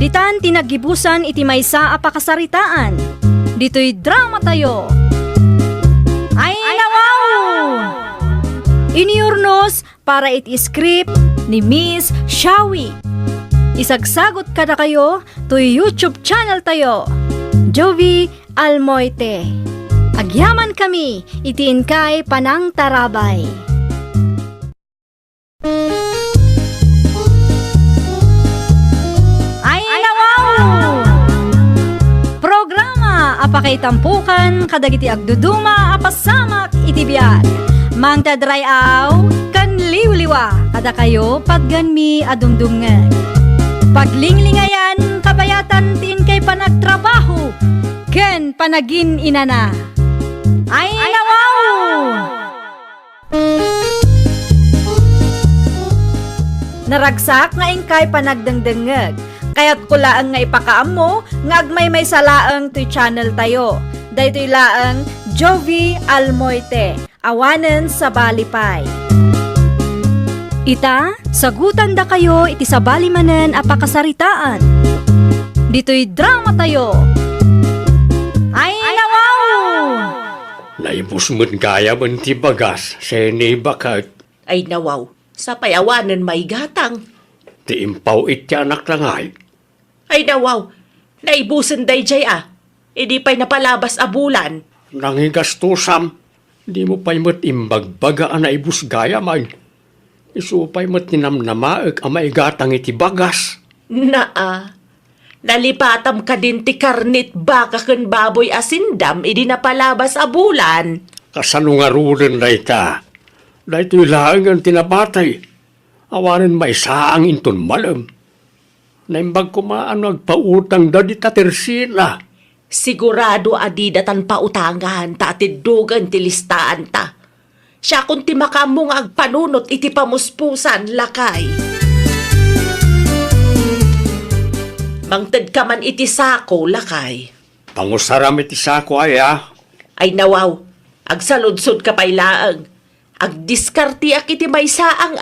ditan tinagibusan iti maysa a pakasaritaan. Dito'y drama tayo. Ay nawaw! Iniurnos para iti script ni Miss Shawi. Isagsagot kada kayo to YouTube channel tayo. Jovi Almoite. Agyaman kami, itiin kay Panang Tarabay. Ay nawaw! Programa apakay tampukan kadagiti agduduma apasamak iti biag. Mang tadray aw kan liwliwa kada kayo pagganmi adungdungag. Paglinglingayan kabayatan tin kay panagtrabaho ken panagin inana. Ay nawaw! Naragsak nga ingkay panagdengdengeg. Kaya't kulaang nga ipakaam mo nga agmay may salaang to'y channel tayo. Daytoy laang Jovi Almoite. Awanen sa Balipay. Ita, sagutan da kayo iti sa balimanen apakasaritaan. Dito'y drama tayo. Ay nawaw! Naibus mo't kaya man ti bagas. Sene bakat. Ay nawaw, sa payawanan may gatang. Ti impaw iti anak langay. Ay nawaw, naibusan day jay Idi pa'y napalabas a bulan. Nangigastusam. Di mo pa'y mo't imbagbaga na ibus gaya man. Isu pa'y mo't ninamnamaag ang maigatang iti bagas. Nalipatam ka din ti karnit baka ken baboy asindam idi napalabas a bulan. Kasanungarunan na ita. Dahil lang ang tinabatay. Awanan may saang inton malam. Naimbag ko maano agpautang da di tatersina. Sigurado adidatan pautangan ta atidugan ti listaan ta. Siya kung ti makamong agpanunot iti pamuspusan lakay. Mangted ka man iti sako lakay. Pangusaram iti sako ay Ay nawaw, agsaludsod ka pa'y laang. Agdiskartiak iti may saang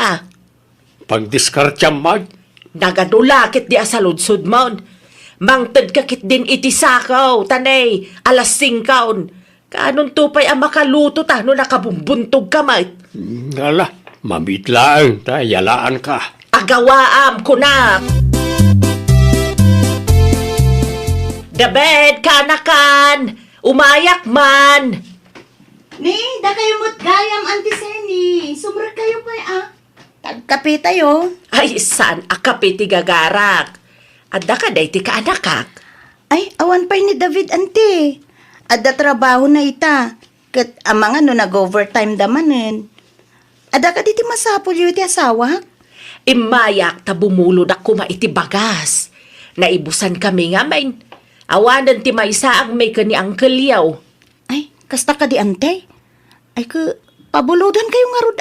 Pagdiskartyam mag. Nagadulakit di asaludsod mon. Mangted kakit din iti sakaw, tanay, alas 5. Kanon tupay ang makaluto ta no nakabumbuntog kamay. Ngala, mamitlaan ta, yalaan ka. Pagawaam kunak. David, kanakan. Umayak man. Ni, da kayo mo't gayam, Auntie Seni. Sumra kayo pa, Tagkape tayo. Ay, saan akapiti gagarak? Adda ka day ti kaanakak. Ay, awan pa ni David, Auntie. Adda trabaho na ita. Kat amang nag-overtime damanen. Adda ka diti masapol yung iti asawa? Imayak ta bumulod ako maiti bagas. Naibusan kami nga main. Awanan ti maysa ang may kani ang kalyaw. Ay, kasta ka di, Ante. Ay, pabulodan kayo nga rod,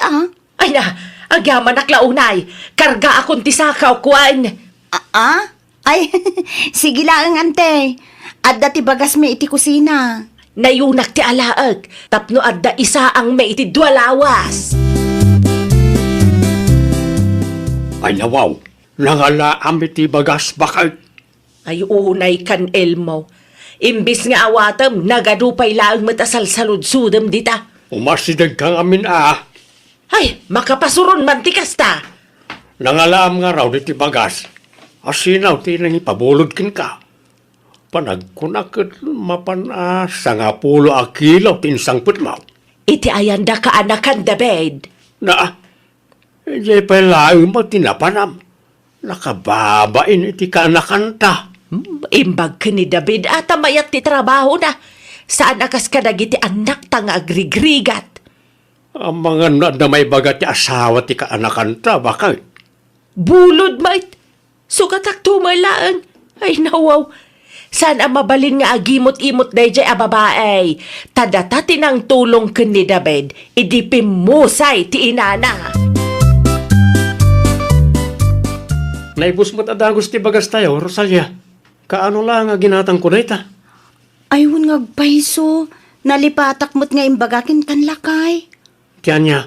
Ay na, agyaman aklaunay. Karga akong ti sakaw kuan. Ay, sige lang, Ante. Adda ti bagas may iti kusina. Nayunak ti alaag. Tapno adda isa ang may iti dualawas. Ay nawaw, nangalaam iti bagas bakit? Ay unay kan Elmo. Imbis nga awatam, nagadupay laang matasal saludsudam dita. Umasidag kang amin Ay, makapasuron man ti kasta. Nangalaam nga raw iti bagas. Asinaw ti nang ipabulod kin ka. Panagkunakit sa nga pulo a kilaw tinsang putmaw. Iti ayanda ka anakan David. Di pa laing mo tinapanam. Nakababain iti kanakanta. Imbag ka ni David at mayat ti trabaho na. Saan akas ka nagiti anak tang agrigrigat? Ang mga na may bagat ti asawa ti kaanakanta, bakit? Bulod mait. Sugatak tumalaan. Ay nawaw. Saan ang mabalin nga agimot-imot na jay a babae? Tadata tinang tulong ka ni David. Idipim musay ti inana. Naibus mo't adagos ti bagas tayo, Rosalia. Kaano lang nga ginatang ko na ita? Ayun nga paiso. Nalipatak mo't nga imbagakin kan lakay. Tiyan niya,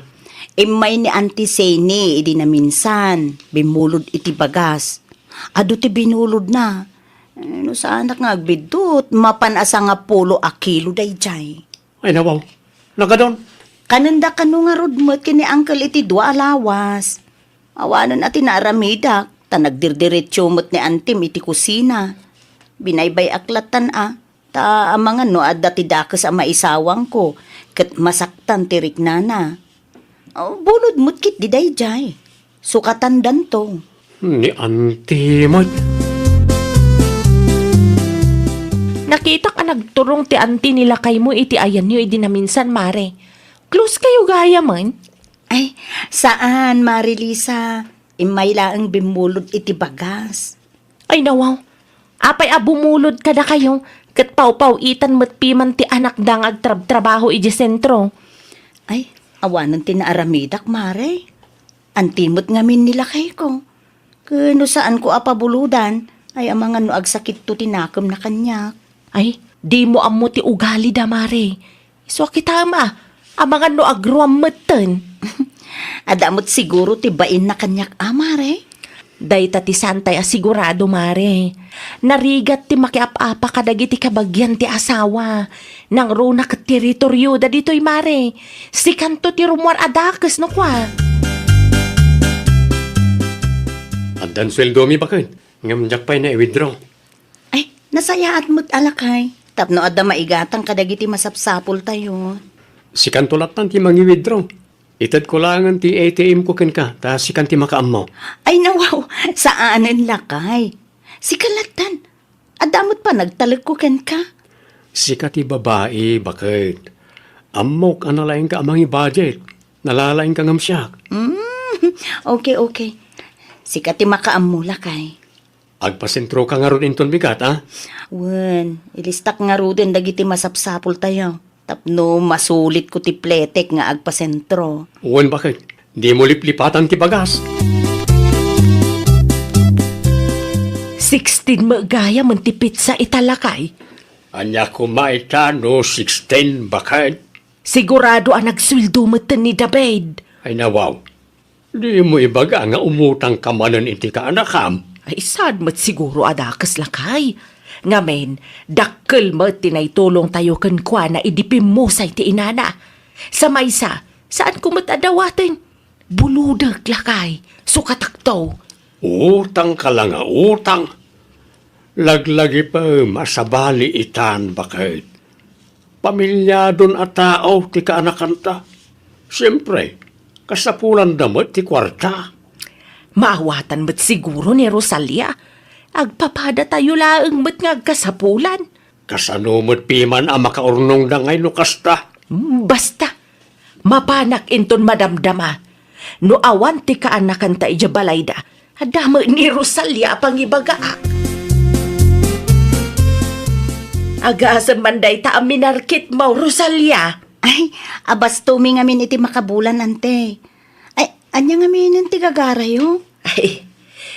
Imay ni Auntie Seni, idi na minsan. Bimulod iti bagas. Ado ti binulod na. No sa anak nga agbidot, mapanasa nga pulo a kilo day jay. ay nawaw, nagadon. Kananda kano nga rodmot kini Uncle iti dua alawas. Awanan ati naaramidak, ta nagdirdiretsyo mo't ni Antim iti kusina. Binaybay aklatan ta amangan no adda ti dakes a maisawang ko, ket masaktan ti riknana. Bulod mo't kit di day jay. Sukatan danto. Ni Auntie Mo't. Nakita ka nagturong ti auntie nila kay mo iti ayan nyo idi na minsan mare. Close kayo gaya man. Ay, saan, Marilisa? Imay laang bimulod iti bagas. Ay nawaw. Apay abumulod ka na kayo. Kat pau-pau itan mo't piman ti anak dang agtrab-trabaho iji sentro. Ay, awanan tinaaramidak, Mare. Antimot ngamin nila kay ko. Kano saan ko apabuludan, ay amangan no agsakit to tinakam na kanyak. Ay, di mo amo ti ugali da mare. So kitama, amangan no agruam meten. Adamot siguro ti bain na kanyak, Mare. Day ti santay asigurado mare. Narigat ti makiap-apa kadagiti kabagyan ti asawa. Nang runa ket teritoryo da dito'y mare. Si kanto ti rumor adakes no kwa. Andan sweldo mi bakit? Ngamjak pa'y na i-withdraw. Ay, nasayaat mo't alakay. Tapno adda maigatang kadagiti masapsapol tayo. Si kantulatan ti mangi-withdraw. Itad ko lang ang ti ATM ko ken ka, ta si kanti makaamaw. Ay nawaw, saanan lakay? Si kalatan, adamot pa nagtalag ko ken ka. Si kati babae, bakit? Amok, analaing ka amang i-budget. Nalalaing ka ngam siya. Okay. Si kati makaamula kay. Agpasentro ka nga ron inton bigat, ha? Wen, ilistak nga ruden dagiti masapsapol tayo. Tapno masulit ko ti pletek nga agpasentro. Uwan bakit? Di mo liplipatan ti bagas. 16 magaya man ti pizza italakay. Anya kumaita no 16 bakit? Sigurado ang nagsweldo meten ni David. Ay nawaw. Di mo ibaga nga umutang kamanan iti ka anakam. Ay sad mat siguro adakas lakay. Ngamen, dakkel mo tinaitulong tayo kan kwa na idipim mo sa iti inana. Sa maysa, saan ko matadawatin? Buludag lakay, sukatakto. Utang ka lang nga, utang. Laglagi pa masabali itan bakit. Pamilyadon at tao ti kaanakan ta. Siyempre, kasapulan damot ti kwarta. Maawatan mo't siguro ni Rosalia. Agpapada tayo laang mo't nga kasapulan. Kasanumot piman ang makaurnong da ngay nukasta. Basta, mapanak inton madamdama. No awan ti kaanakan ta ija balayda. Adamo ni Rosalia pangibagaak. Agaasam manday ta aminarkit mo, Rosalia. Ay, abas tumi ngamin iti makabulan, ante. Ay, anya ngamin ti gagarayo? Ay,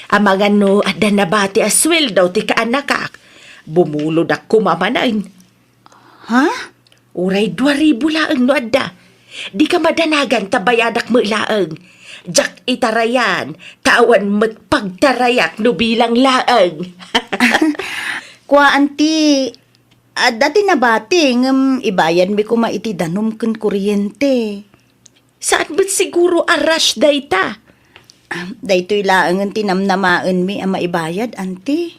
amagan no, ada na ba ti aswil daw ti kaanakak. Bumulod ak kumamanain. Ha? Uray 2,000 laang no adda. Di ka madanagan tabayadak mo laang. Jak itarayan, tawan mo't pagtarayak no bilang laang. Kwa, anti, dati nabati, ibayan mi kuma iti danom ken kuryente. Saan ba't siguro arash day ta? Daytoy laang ang tinamnamaan mi ang maibayad, anti.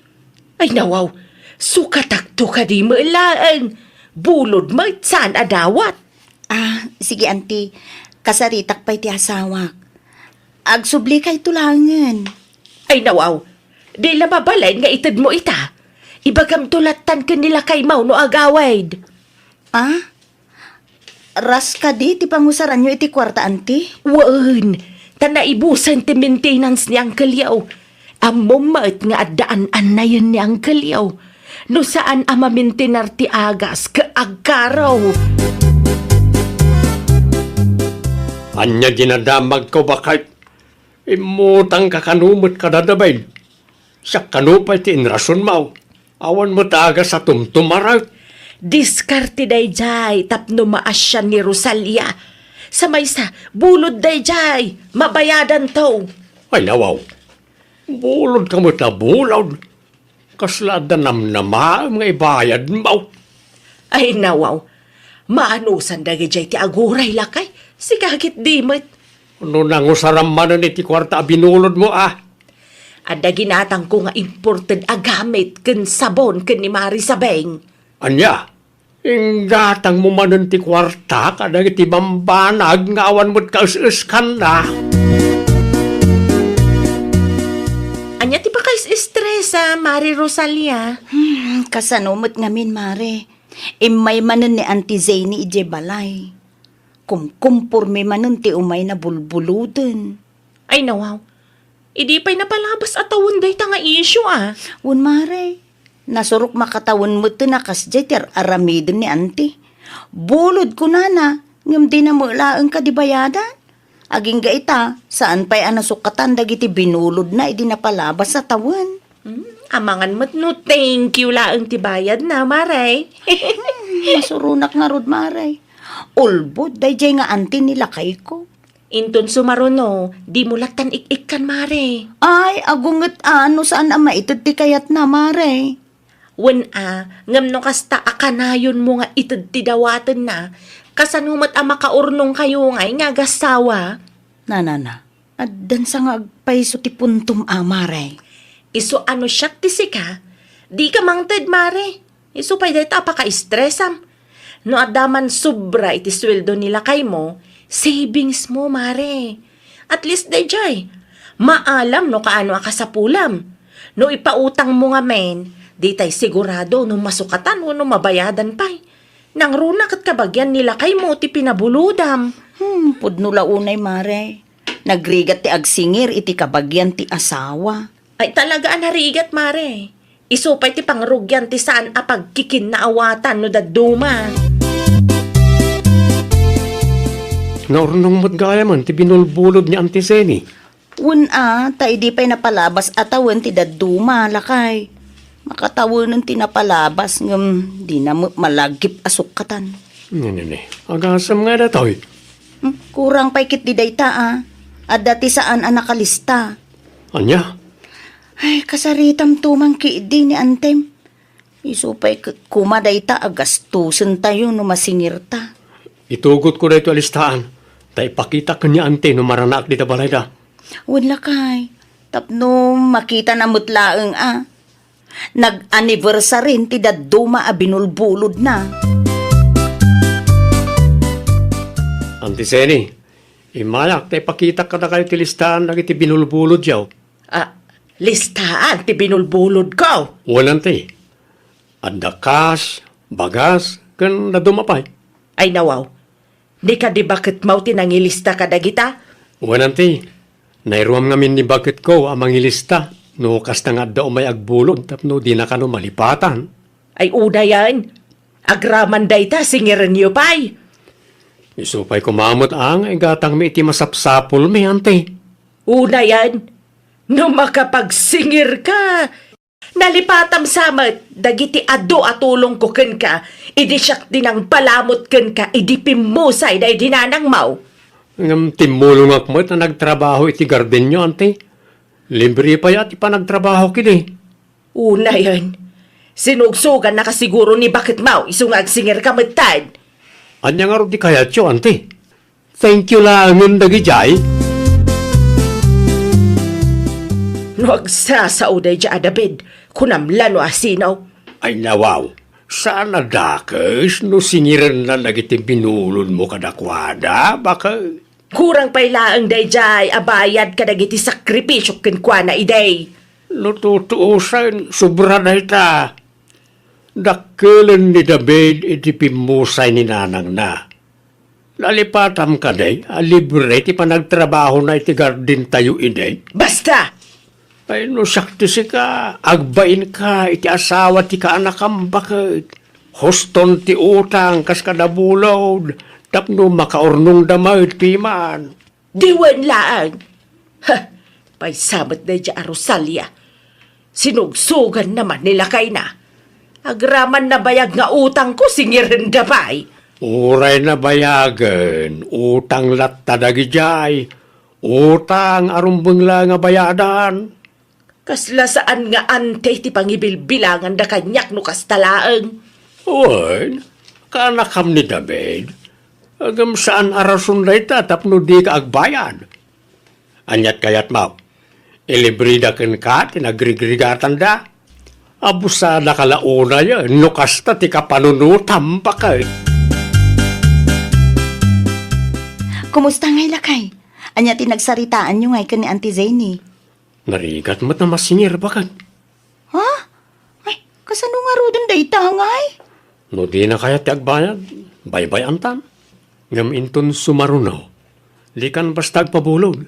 Ay nawaw, sukatakto ka di mo laang. Bulod mo saan adawat. Sige, anti, kasaritak pa'y ti asawak. Agsubli kay tulangan. Ay nawaw, di mabalay nga itad mo ita. Ibagam tulatan ka nila kay Mau no agawaid. Ras ka di, ti pangusaran nyo iti kwarta, anti? Waan, tanaibusan ti maintenance niyang kalyaw. Amom maat nga addaan na yun niyang kalyaw. No saan amamintinar ti agas ka agkaraw. Anya dinadamag ko bakit? Imutang kakanumot ka dadabay. Sa kanupay ti inrason mo. Awan mo taga sa tumtumarat. Diskarte day jay, tapno maasya ni Rosalia. Sa maysa, bulod day jay, mabayadan to. Ay nawaw. Bulod ka mo ta bulod. Kaslada namnama nga ibayad mo. Ay nawaw, maanusan dagi jay ti aguray lakay, sigagit dimit. Ano nang usaram man iti kwarta binulod mo Ada ginatang ko nga imported agamit ken sabon ken ni Mari Sabeng. Anya, inggatang mo man ti kwarta kadag iti bambanag nga awan mo't kaus-uskan na. Anya ti pa kays estresa, Mari Rosalia. Kasanumot ngamin, mare. Imay manon ni Auntie Zany ije balay. Kumkumpurmi manon ti umay na bulbuluden. Ay nawaw, idi pa'y napalabas at tawon day ta nga issue Un mare, nasurok makatawon mo to na kasjeter aramidon ni Auntie. Bulod ko na, ngam di na mulaang ka di bayadan. Aging gaita, saan pa'y anasukatan dagiti binulod na idi napalabas sa tawon. Amangan mo't no thank you laang ti bayad na, Maray. Masurunak nga rod, mare. Ulbod, dayjay nga Auntie nilakay ko. Inton sumaruno, di mo latan ik-ikan, Mare. Ay, agunget ano saan ama itod ti kayat na, mare. Wen ngam no kasta akanayon mo nga itad ti dawatan na, kasanumat makaurnong kayo nga gasawa. Na. Addan sa nga agpaiso ti puntum, mare. Iso ano siya ti sika? Di ka mangted, Mare. Iso pa'y dito apaka-stressam. No adaman sobra iti sweldo nila kay mo, savings mo, Mare. At least day jay. Maalam no kaano akasapulam. No ipautang mo nga men, di tay sigurado no masukatan o no mabayadan pa'y. Nang runa kat kabagyan nila kay mo ti pinabuludam. Pudno launay, mare. Nagrigat ti agsingir iti kabagyan ti asawa. Ay talaga narigat, Mare. Isupay ti pangrugyan ti saan apagkikin na awatan no daduma. Naurnong mo't gaya man ti binulbulod ni Auntie Zany. Ta idi pa'y napalabas atawan ti daduma, lakay. Makatawanan ti napalabas ngam di na malagip asukatan. Nene, agasam nga datoy. Kurang pa'y kit di dayta, At dati saan nakalista. Anya? Ay, kasaritam tumang kiidi ni Antem. Isupay kumadayta agastusan tayo no masingir ta. Itugot ko na ito alistaan. Ta ipakita ka niya ante no maranak di ta balay da. Wala kay. Tapno makita na mutlaeng Nag-anniversary ti daduma a binulbulod na. Auntie Seni, imayak tayo pakita ka na kayo ti listahan na iti binulbulod yaw. Listahan ti binulbulod ko. Walang ti. Andakas, bagas, kan na dumapay. Ay nawaw, di ka di bakit mau tinangilista ka dagita? Walang ti. Nairuam ngamin ni bakit ko ang mangilista. No, kasta nga daw may agbulod, tapno di na ka no malipatan. Ay una yan. Agraman day ta, singiran niyo pa'y. Isupay kumamot ang gatang may iti masapsapol may ante. Una yan. No makapagsingir ka. Nalipatam samat, dagiti ado atulong ko ken ka, idi siyak dinang palamot ken ka, idi pimusay day dinanang mau. Ngam timulong akmat na nagtrabaho iti garden nyo, ante. Libre pa yat ipa nagtrabaho kini. Una yan. Sinugsugan na kasiguro ni bakit mau, isungag singir ka matad. Anya nga rin di kaya tiyo, ante. Thank you lang ng dagijay. No agsasauday dya adabid, kunamlan o asinaw. Ay nawaw, saan na dakes no singiran na nagitim binulon mo kadakwada? Baka... Kurang pailaang day jay, abayad ka dagiti sakripisyo kenkwana iday. Natutuusan, sobra na ita. Dakilan ni David iti pimusay ni nanang na. Lalipatam ka day, libre ti pa nagtrabaho na iti garden tayo iday. Basta! Ay no sakti si ka, agbain ka, iti asawa ti kaanakam bakit. Hoston ti utang, kas kadabulod. Tapno makaurnong damay piman. Diwan laang. Ha! Paisabat na dya Rosalia. Sinugsugan naman nila kay na. Agraman na bayag nga utang ko singirin dabay. Uray na bayagan, utang latta dagijay. Utang arumbang lang nga bayadan. Kasla saan nga ante ti pangibilbilangan da kanyak no kastalaang. Uwan, kanakam ni David. Agam saan arasun na ita, tapno di ka agbayan. Anyat kayat mau, ilibrida ken ka, tinagrigrigatan da. Abusada kalauna ya, no kasta ti kapanunutam pa ka. Kumusta ngay lakay? Anya tinagsaritaan nyo ngay ka ni Auntie Zeni. Narigat mo't na masingir ba kan? Ha? Ay, kasano nga rodon da ita ngay? No di na kaya ti agbayan, baybay antan. Ngam inton sumarunaw, likan bastag pabulog,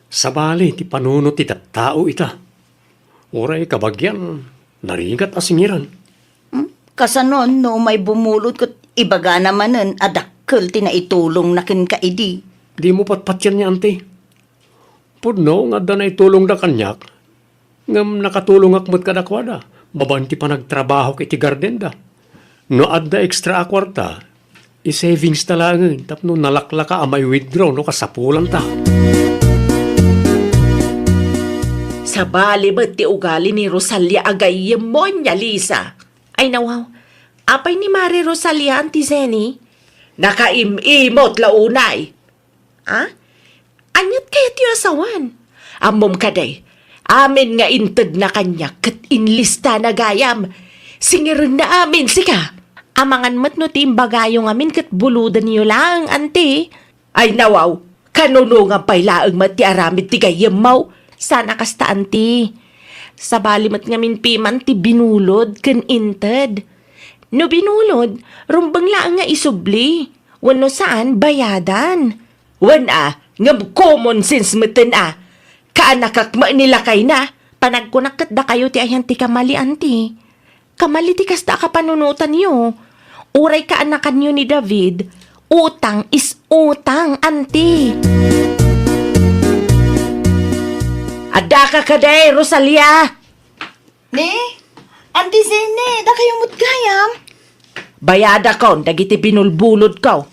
sabali ti panuno ti tao ita. Uray kabagyan, narigat asingiran. Kasanon no may bumulot kat ibaga namanen adakkel ti naitulong na ken kaidi. Di mo patpatyan niya, ante. Pudno, nga da na itulong da kanyak, ngam nakatulong akmat kadakwada, babanti pa nagtrabaho kiti garden da. No adda extra akwarta, i-savings talangan, tapno nalaklaka amay withdraw, no kasapulan ta. Sa bali ba't ti ugali ni Rosalia agay mo niya, Lisa? Ay nawaw, apay ni Mari Rosalia, Auntie Zeni? Nakaimimot launay. Ha? Anyat kaya tiyo asawan? Amom kaday, amin nga inted na kanya, kat inlista na gayam. Singirin na amin, sika. Amangan mat no timbagayong amin kat buludan niyo lang, ante. Ay nawaw, kanunungan pa'y laang mat ti aramid ti gayam mau. Sana kasta, ante. Sa balimat ngamin piman ti binulod ken inted. No binulod, rumbang laang nga isubli. Wano saan bayadan. Wan nga common sense meten Kaanakakma nila kay na. Panagkunakat da kayo ti ayan ti kamali, ante. Kamali ti kasta ka panunutan niyo. Uray kaanakan niyo ni David, utang is utang, ante. Ada ka kaday, Rosalia! Ne? Auntie Zeni, da kayo mutgayam? Bayada ko, dagiti binulbulod ko.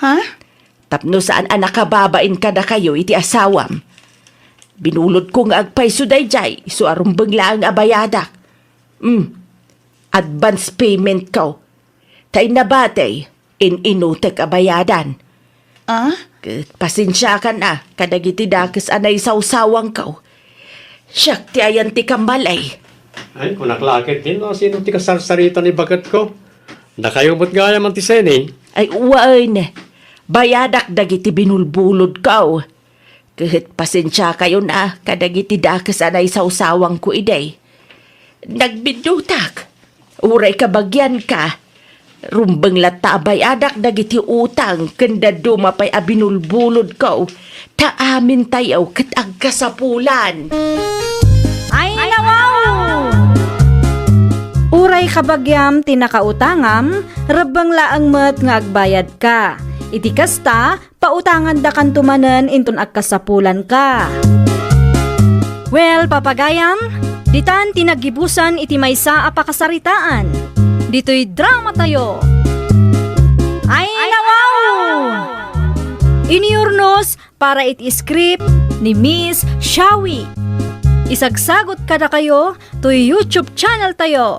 Ha? Tapno saan anak kababain ka da kayo iti asawam. Binulod ko nga agpay suday jay, iso arumbang lang abayadak. Advance payment ko. Tay nabatay, inutek abayadan. Ah? Pasensya ka na, kadagiti dakes anay sawsawang ko. Siyak ti ayan ti kambalay. Ay, kung naklakit din, no? Sino ti kasarsarita ni bagat ko? Nakayumot nga yaman ti Seni. Ay uwain, bayadak dagiti binulbulod kaw. Kahit pasensya kayo na, kadagiti dakas anay sa usawang ko iday. Nagbidutak, uray kabagyan ka. Rumbang latabay adak dagiti utang, kanda dumapay abinulbulod kaw. Taamin tayo kat agkasapulan. Ay, nawaw! Uray kabagyam tinakautangam, rabang laang met nga agbayad ka. Iti kasta, pautangan da kan tumanen intun agkasapulan ka. Well, papagayam, ditan tinagibusan iti maysa a pakasaritaan. Dito'y drama tayo. Ay, nawaw! Iniurnos para iti script ni Miss Shawi. Isagsagot kada kayo to YouTube channel tayo,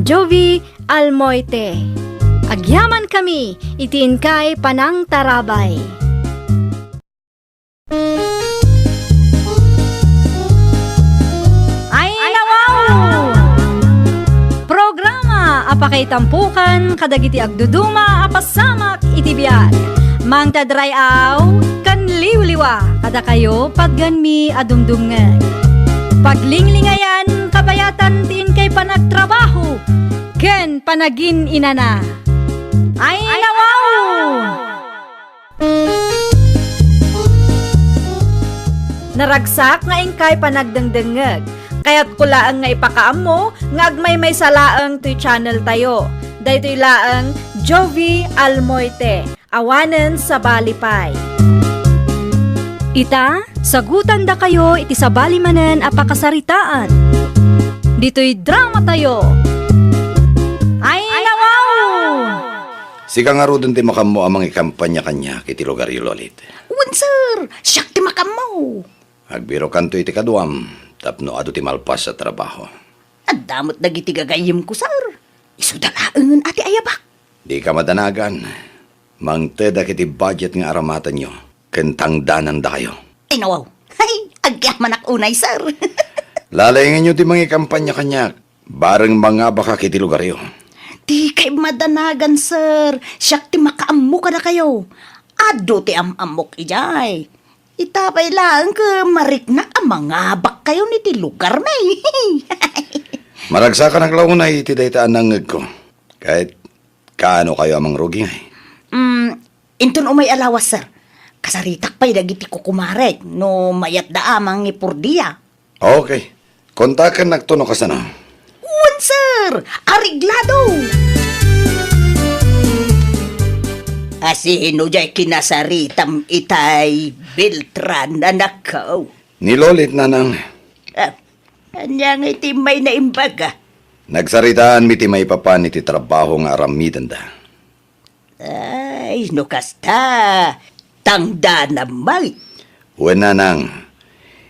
Jovi Almoite. Agyaman kami, itiin kay Panang Tarabay. Ay, nawaw! Programa apakay tampukan kadagiti agduduma apasamak itibiyag. Mang tadray aw, kan liwliwa kada kayo pagganmi adumdumngan. Paglinglingayan, kabayatan tin kay panagtrabaho, ken panagin inana. Ay, nawaw! Naragsak nga ingkay panagdengdengeg, kaya't kulaang nga ipakaam mo, nga agmay may salaang to'y channel tayo. Daytoy laang Jovi Almoite, awanen sa balipay. Ita, sagutan da kayo iti sabali manen a pakasaritaan. Dito'y drama tayo. Ay, nawaw! Sika nga ro ti makam mo amang ikampanya kanya kiti lugar yu lolit. Wan, sir. Siyak ti makam mo. Agbiro kanto iti kaduam, tapno ado ti malpas sa trabaho. At damot dagiti gagayim ko, sir. Isudalaangan ati ayabak. Di ka madanagan. Mangteda kiti budget nga aramatan nyo. Kentang danan da kayo. Ay, nawaw. Ay, agyaman ak unay, sir. Lalayangan nyo ti mga kampanya kanya. Bareng mga baka kiti lugar yu. Di kay madanagan, sir. Siyak ti makaammo ka na kayo. Ado ti amamok ijay. Itapay lang ka mariknak ang mga bak kayo ni ti lugar may. Maragsa ka ng launay iti daytaan ng ngeg ko. Kahit kaano kayo amang rugi ngay. Intun umay alawas, sir. Kasaritak pa'y dagiti kukumarek no mayat da amang ipurdiya. Okay. Kontakan nagtuno ka sana. Wan, sir. Ariglado. Asino jay kinasaritam itay Beltran anak ko. Nilolit na nang Anyang iti may naimbaga. nagsaritaan mi ti may papan iti trabaho nga aramidan da. Ay, no kasta. Tangda naman. Uwan na nang.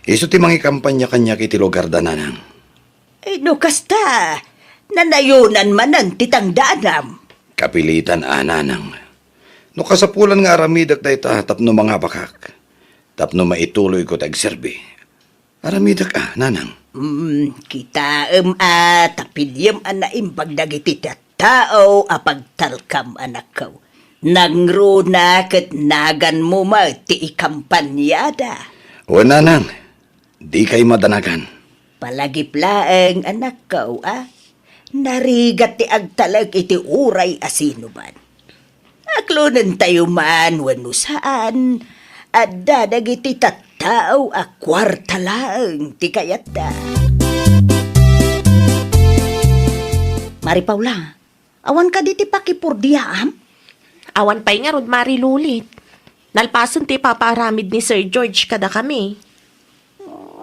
Iso ti mga kampanya kanya kiti lugar da na nang. Ay, no kasta. Nanayunan man ang titangdanam. Kapilitan ananang. No kasapulan nga aramidak da ita tapno mga bakak. Tapno maituloy ko tagserbi. Aramidak nanang. Kita tapilyam na imbag dagiti tao apagtalkam anak ko. Nangruna ket nagan mo ma ti ikampanyada. Uwan na nang. Di kay madanagan. Palagiplaeng anak ko, narigat ti agtalag iti uray asino man. Aklunan tayo man wano saan, at dadag iti tattao a kwarta lang ti kayat da. Mari Paula, awan ka di ti pakipurdiyaam? Awan pa'y nga rod Mari Lulit. Nalpasan ti paparamid ni Sir George kada kami.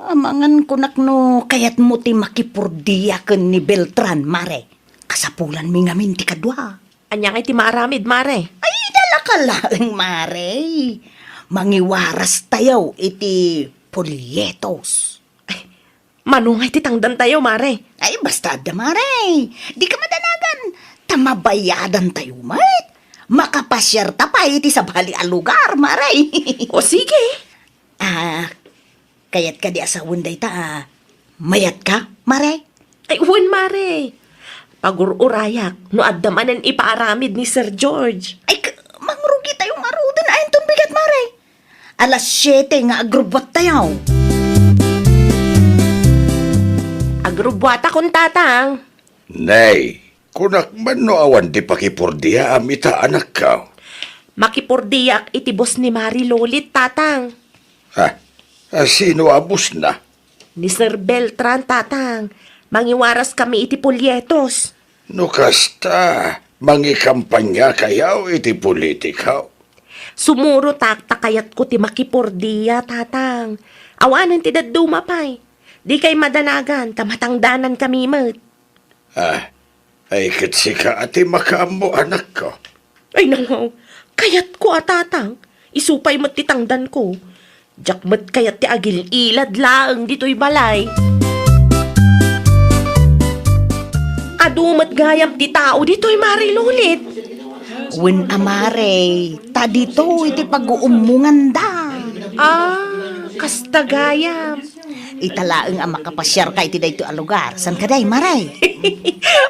Amangan kunak no kayat mo ti makipurdiya ken ni Beltran, mare. Kasapulan mi ngamin ti kadwa. Anyang iti maaramid, Mare. Ay, dala ka lang, mare. Mangiwaras tayo iti polyetos. Manungay ti tangdan tayo, Mare. Ay, basta da, mare. Di ka madanagan. Tamabayadan tayo, mat. Makapasyar tapay iti sa bali a lugar, mare. O sige. Kayat ka di asawon day ta, Mayat ka, Mare? Ay, uwan mare. Pagururayak, no adamanan ipaaramid ni Sir George. Ay, mangrugi tayong arudan ayon tong bigat, Mare. Alas 7 nga agrubwat tayo. Agrubwata kong tatang. Nay, kunak man no awan di pakipurdiya amita anak ka. Makipurdiyak itibos ni Mari Lolit, tatang. Ha? Sino abus na? Ni Sir Beltran, tatang. Mangiwaras kami iti pulyetos. No kasta, mangi kampanya kayaw iti politikaw. Sumuro takta kayat ko ti makipurdiya, tatang. Awanan ti dadumapay. Di kay madanagan, tamatangdanan kami mat. Ay kitsi ka ati makaamo anak ko. Ay nangaw, kayat ko tatang. Isupay mat titangdan ko. Jakmat kayat ti agil ilad laang dito'y balay. Adumat gayam ti tao dito'y marilulit. Wen amare, ta dito iti pag-uumungan da. Kasta gayam. Italaeng ang makapasyar ka iti dayto a lugar. San ka day, Maray?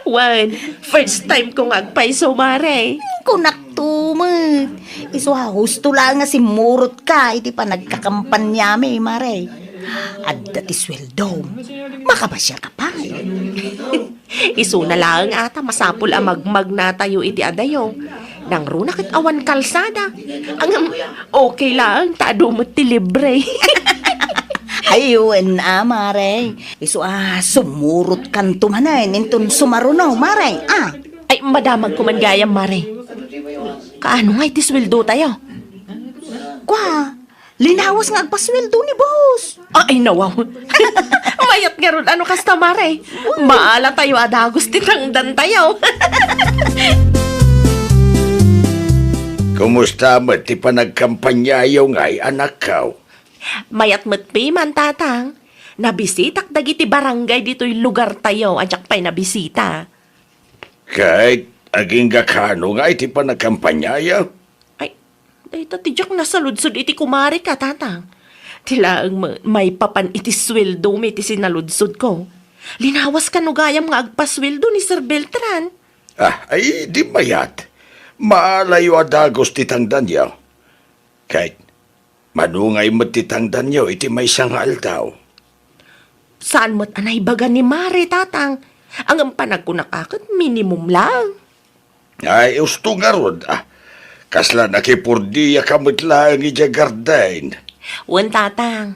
Wan, first time kong agpaiso, mare. Kunak tumit. Iso husto lang nga si Murot ka iti pa nagkakampanyami, Maray. Adda ti sweldo. Makapasyar ka pa. Iso na lang ata masapul ang magmag na tayo iti adayo. Nang runakit awan kalsada. Ang okay lang, taadumot ti libre. Ayun, Maray. Iso sumurot kan tumanay. Nintun sumaruno, Maray. Ay, madamag ko man gayam, mare. Kaano nga iti sweldo tayo? Kwa, linawas nga agpasweldo ni boss. Ay, nawaw. Mayat nga ron, ano kasta, mare? Maala tayo, adagos titangdan tayo. Kumusta mo ti panagkampanyayo nga'y anak ka? Mayat matpi man, tatang. Nabisitak dagiti barangay dito'y lugar tayo, adyak pa'y nabisita. Kahit aging gakano nga iti panagkampanyaya? Ay, dahito tijak nasa ludsod iti kumari ka, tatang. Tilaang may papan iti sweldo mi iti sinaludsod ko. Linawas ka no gayam nga agpasweldo ni Sir Beltran. Ay di mayat. Maalayo adagos titangdan yaw. Kahit manungay mo titangdan yaw iti may sangal daw. Saan mo't anay baga ni Mare, tatang? Ang panagkunakakot, minimum lang. Ay, usto nga rod. Kasla nakipurdiya kamot lang ijagardain. Wan, tatang.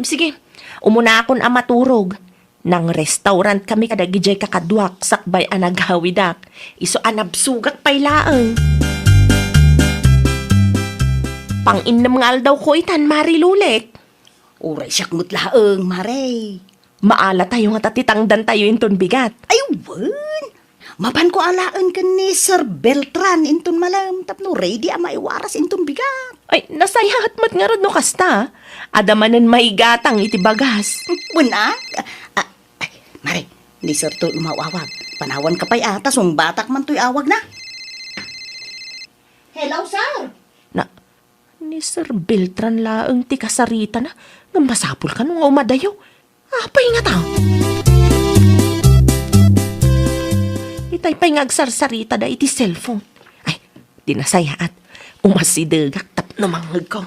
Sige, umuna akong amaturog. Nang restaurant kami kadagijay kakadwak, sakbay anaghawidak. Iso anabsugak pay laang. Pang-inam nga aldaw ko itan, Mari Lulik. Uray siyak mutlaeng, Maray. Maala tayo nga tatitangdan tayo inton bigat. Ay, wan. Mapan ko alaan ka ni Sir Beltran intun malam. Tapno ready maiwaras intun bigat. Ay, nasayahat mat nga rod no kasta. Adamanan maigatang iti bagas. Wala? Ay, Maray, ni Sir to umawawag. Panawan ka pa'y atas, batak man to'y awag na. Hello, Sir. Na, ni Sir Beltran laang ti kasarita na. Nga masapul ka nung umadayo. Apay nga tao. Itay pa'y ngagsarsarita da iti cellphone. Ay, dinasayaat. Umasidagak tapno manghag ko.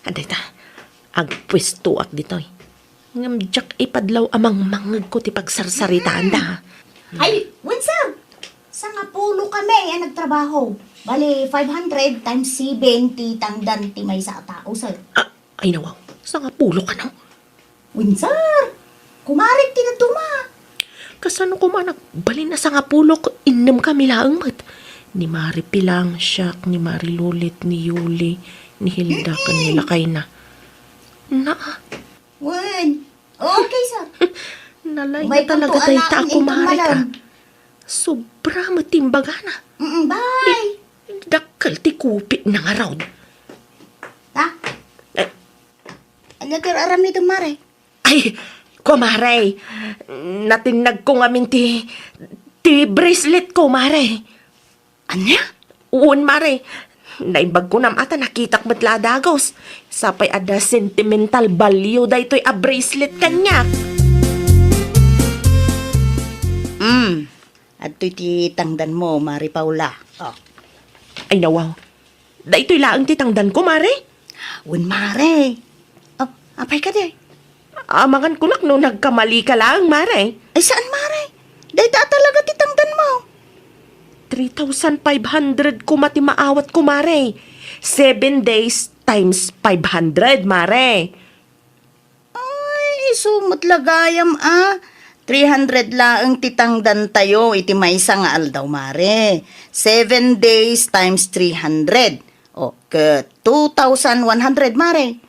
Aday ta, agpwesto ak ditoy. Ngamdyak ipadlaw amang manghag ko ti pagsarsaritaan da. Ay, wan, Sir. Sa nga pulo kami ang nagtrabaho. Bali, 500 times 70 tangdan ti may sa tao, Sir. Ay nawaw, sa nga pulo ka na. Win, Sir. Kumarik tinatuma. Kasano ko man balin na sa nga pulo ko, inam kami laang mat. Ni Mari Pilang, Siak, ni Mari Lulit, ni Yuli, ni Hilda, kanila kay na. Win. Okay, Sir. Nalay May na talaga punto tayo alaan ta itong kumari ka. malam. Sobra matimbaga na. Bye. Dakal ti kupit na nga raw. Ta? Ano aram nito, Mare? Ay, kumare. Natinag ko ngamin ti bracelet ko, mare. Anya? Uwan, mare. Naimbag ko nam ata nakitak matla dagos. Sapay ada sentimental value da ito'y a bracelet kanyak. At iti tangdan mo, Mari Paula. Oh. Ay nawaw. Da ito'y laang titangdan ko, Mare. Wen Mare. Oh, apay ka day? Amangan ko nak no nagkamali ka lang, Mare. Ay saan Mare? Dayta talaga titangdan mo. 3,500 ko mati maawat ko, Mare. 7 days times 500, Mare. Ay, sumot lagayam 300 laang titangdan tayo, iti maysa nga aldaw, Mare. 7 days times 300. O, ke 2,100, Mare.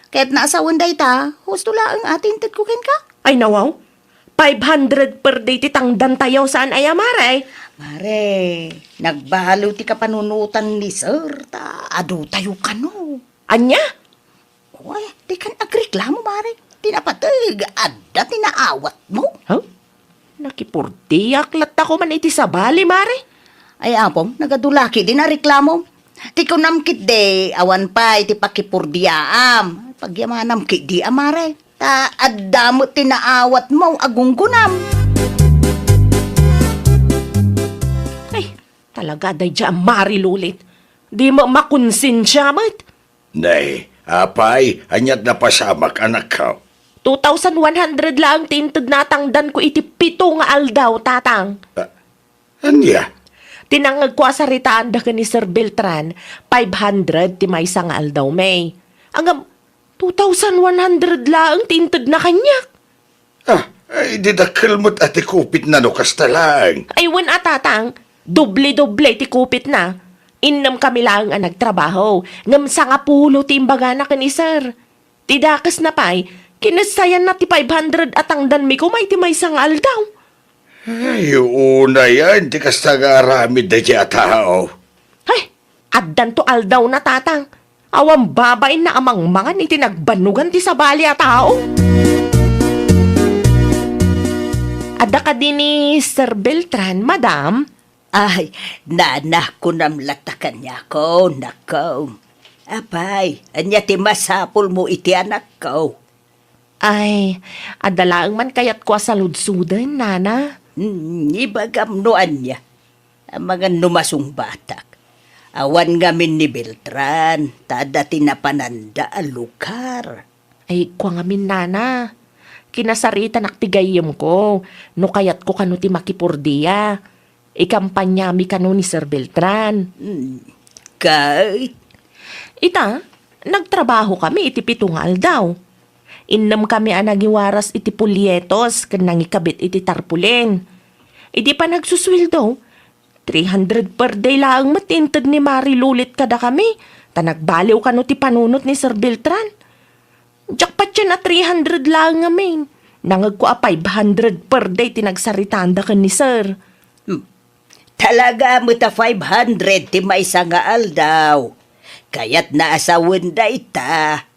Kaya't naasawan day ta, husto laang atin titkukin ka. Ay nawaw. 500 per day titangdan tayo saan aya, Mare. Mare, nagbahalo ti kapanunutan ni sir, adu tayo ka no. Anya? Uy, di kan agreklamo, Mare. Tinapatag, adda tinaawat mo. Huh? Nakipurdiyak lat ako man iti sabali, Mare. Ay apong, nagadulaki din na reklamo. Ti kunamkit de, awan pa iti pakipurdiaam. Pagyamanam kit di amare. Ta adda mo tinaawat mo agunggunam. Ay, talaga day dya Mari lulit. Di mo makonsinsya, mat. Nay, apay, anyat na pasamak anak ka. 2,100 lang tintod natangdan ko iti 7 nga aldaw, tatang. Anya? Tinangag ko asaritaan da ka ni Sir Beltran, 500 ti may nga aldaw, May. Hanggang 2,100 lang tintod na kanyak. Ay, didakil mo't ati kupit na no kastalang. Ay, wan tatang, doble-doble ti kupit na. Innam kami lang ang nagtrabaho. Ngam sa nga pulo ti imbaga na ka ni Sir. Tidakas na pa'y, kinasayan na ti 500 at ang danmi ko may ti may sang aldaw. Ay, una yan, di kasta nga aramid na dya tao. Ay, addan to aldaw na tatang. Awang babain na amang mga ni tinagbanugan ti sabali a tao. Adda ka din ni Sir Beltran, madam. Ay, nanak ko namlatakan niya ko, nakaw. Apay, anya ti masapul mo iti anak ko. Ay, adalaang man kayat ko sa ludsudan, nana. Ibagam noan niya. Ang mga numasong batak. Awan ngamin ni Beltran, tada tinapananda ang lukar. Ay, kwa ngamin, nana. Kinasarita naktigayim ko, no kayat ko kano ti makipurdiya. Ikampanya mi kano ni Sir Beltran. Kahit Ita, nagtrabaho kami iti 7 nga aldaw. Innam kami anagiwaras iti pulyetos ken nangikabit iti tarpulin. Iti pa nagsusweldo, 300 per day lang matintad ni Mari lulit kada kami. Ta nagbaliw kano ti panunot ni Sir Beltran. Jakpat siya na 300 lang ngamin. Nangag ko 500 per day tinagsaritaan da kan ni Sir. talaga mo ta 500 ti may nga aldaw. Kaya't naasawan da ita.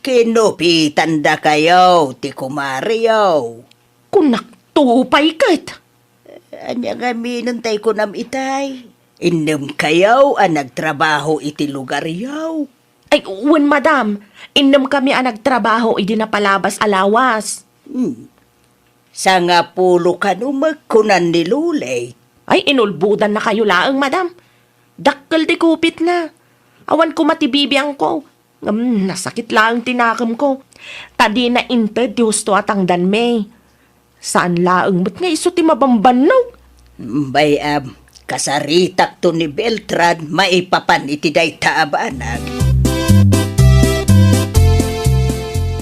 Kinupitan da kayo, ti kumariyo. Kunaktupay kat. Anya nga minantay ko nam itay. Inom kayo ang nagtrabaho iti lugar yaw. Ay, wan madam, innam kami ang nagtrabaho iti napalabas alawas. Sa nga pulo ka magkunan ni Lulay. Ay, inulbudan na kayo laang, madam. Dakkel di kupit na. Awan ko matibibiyang ko. Nasakit lang tinakam ko. Tadi na inted di husto at ang danme. Saan laang ba't nga iso ti mabambanog? Bayam, kasaritak to ni Beltran, maipapan iti day taabanag.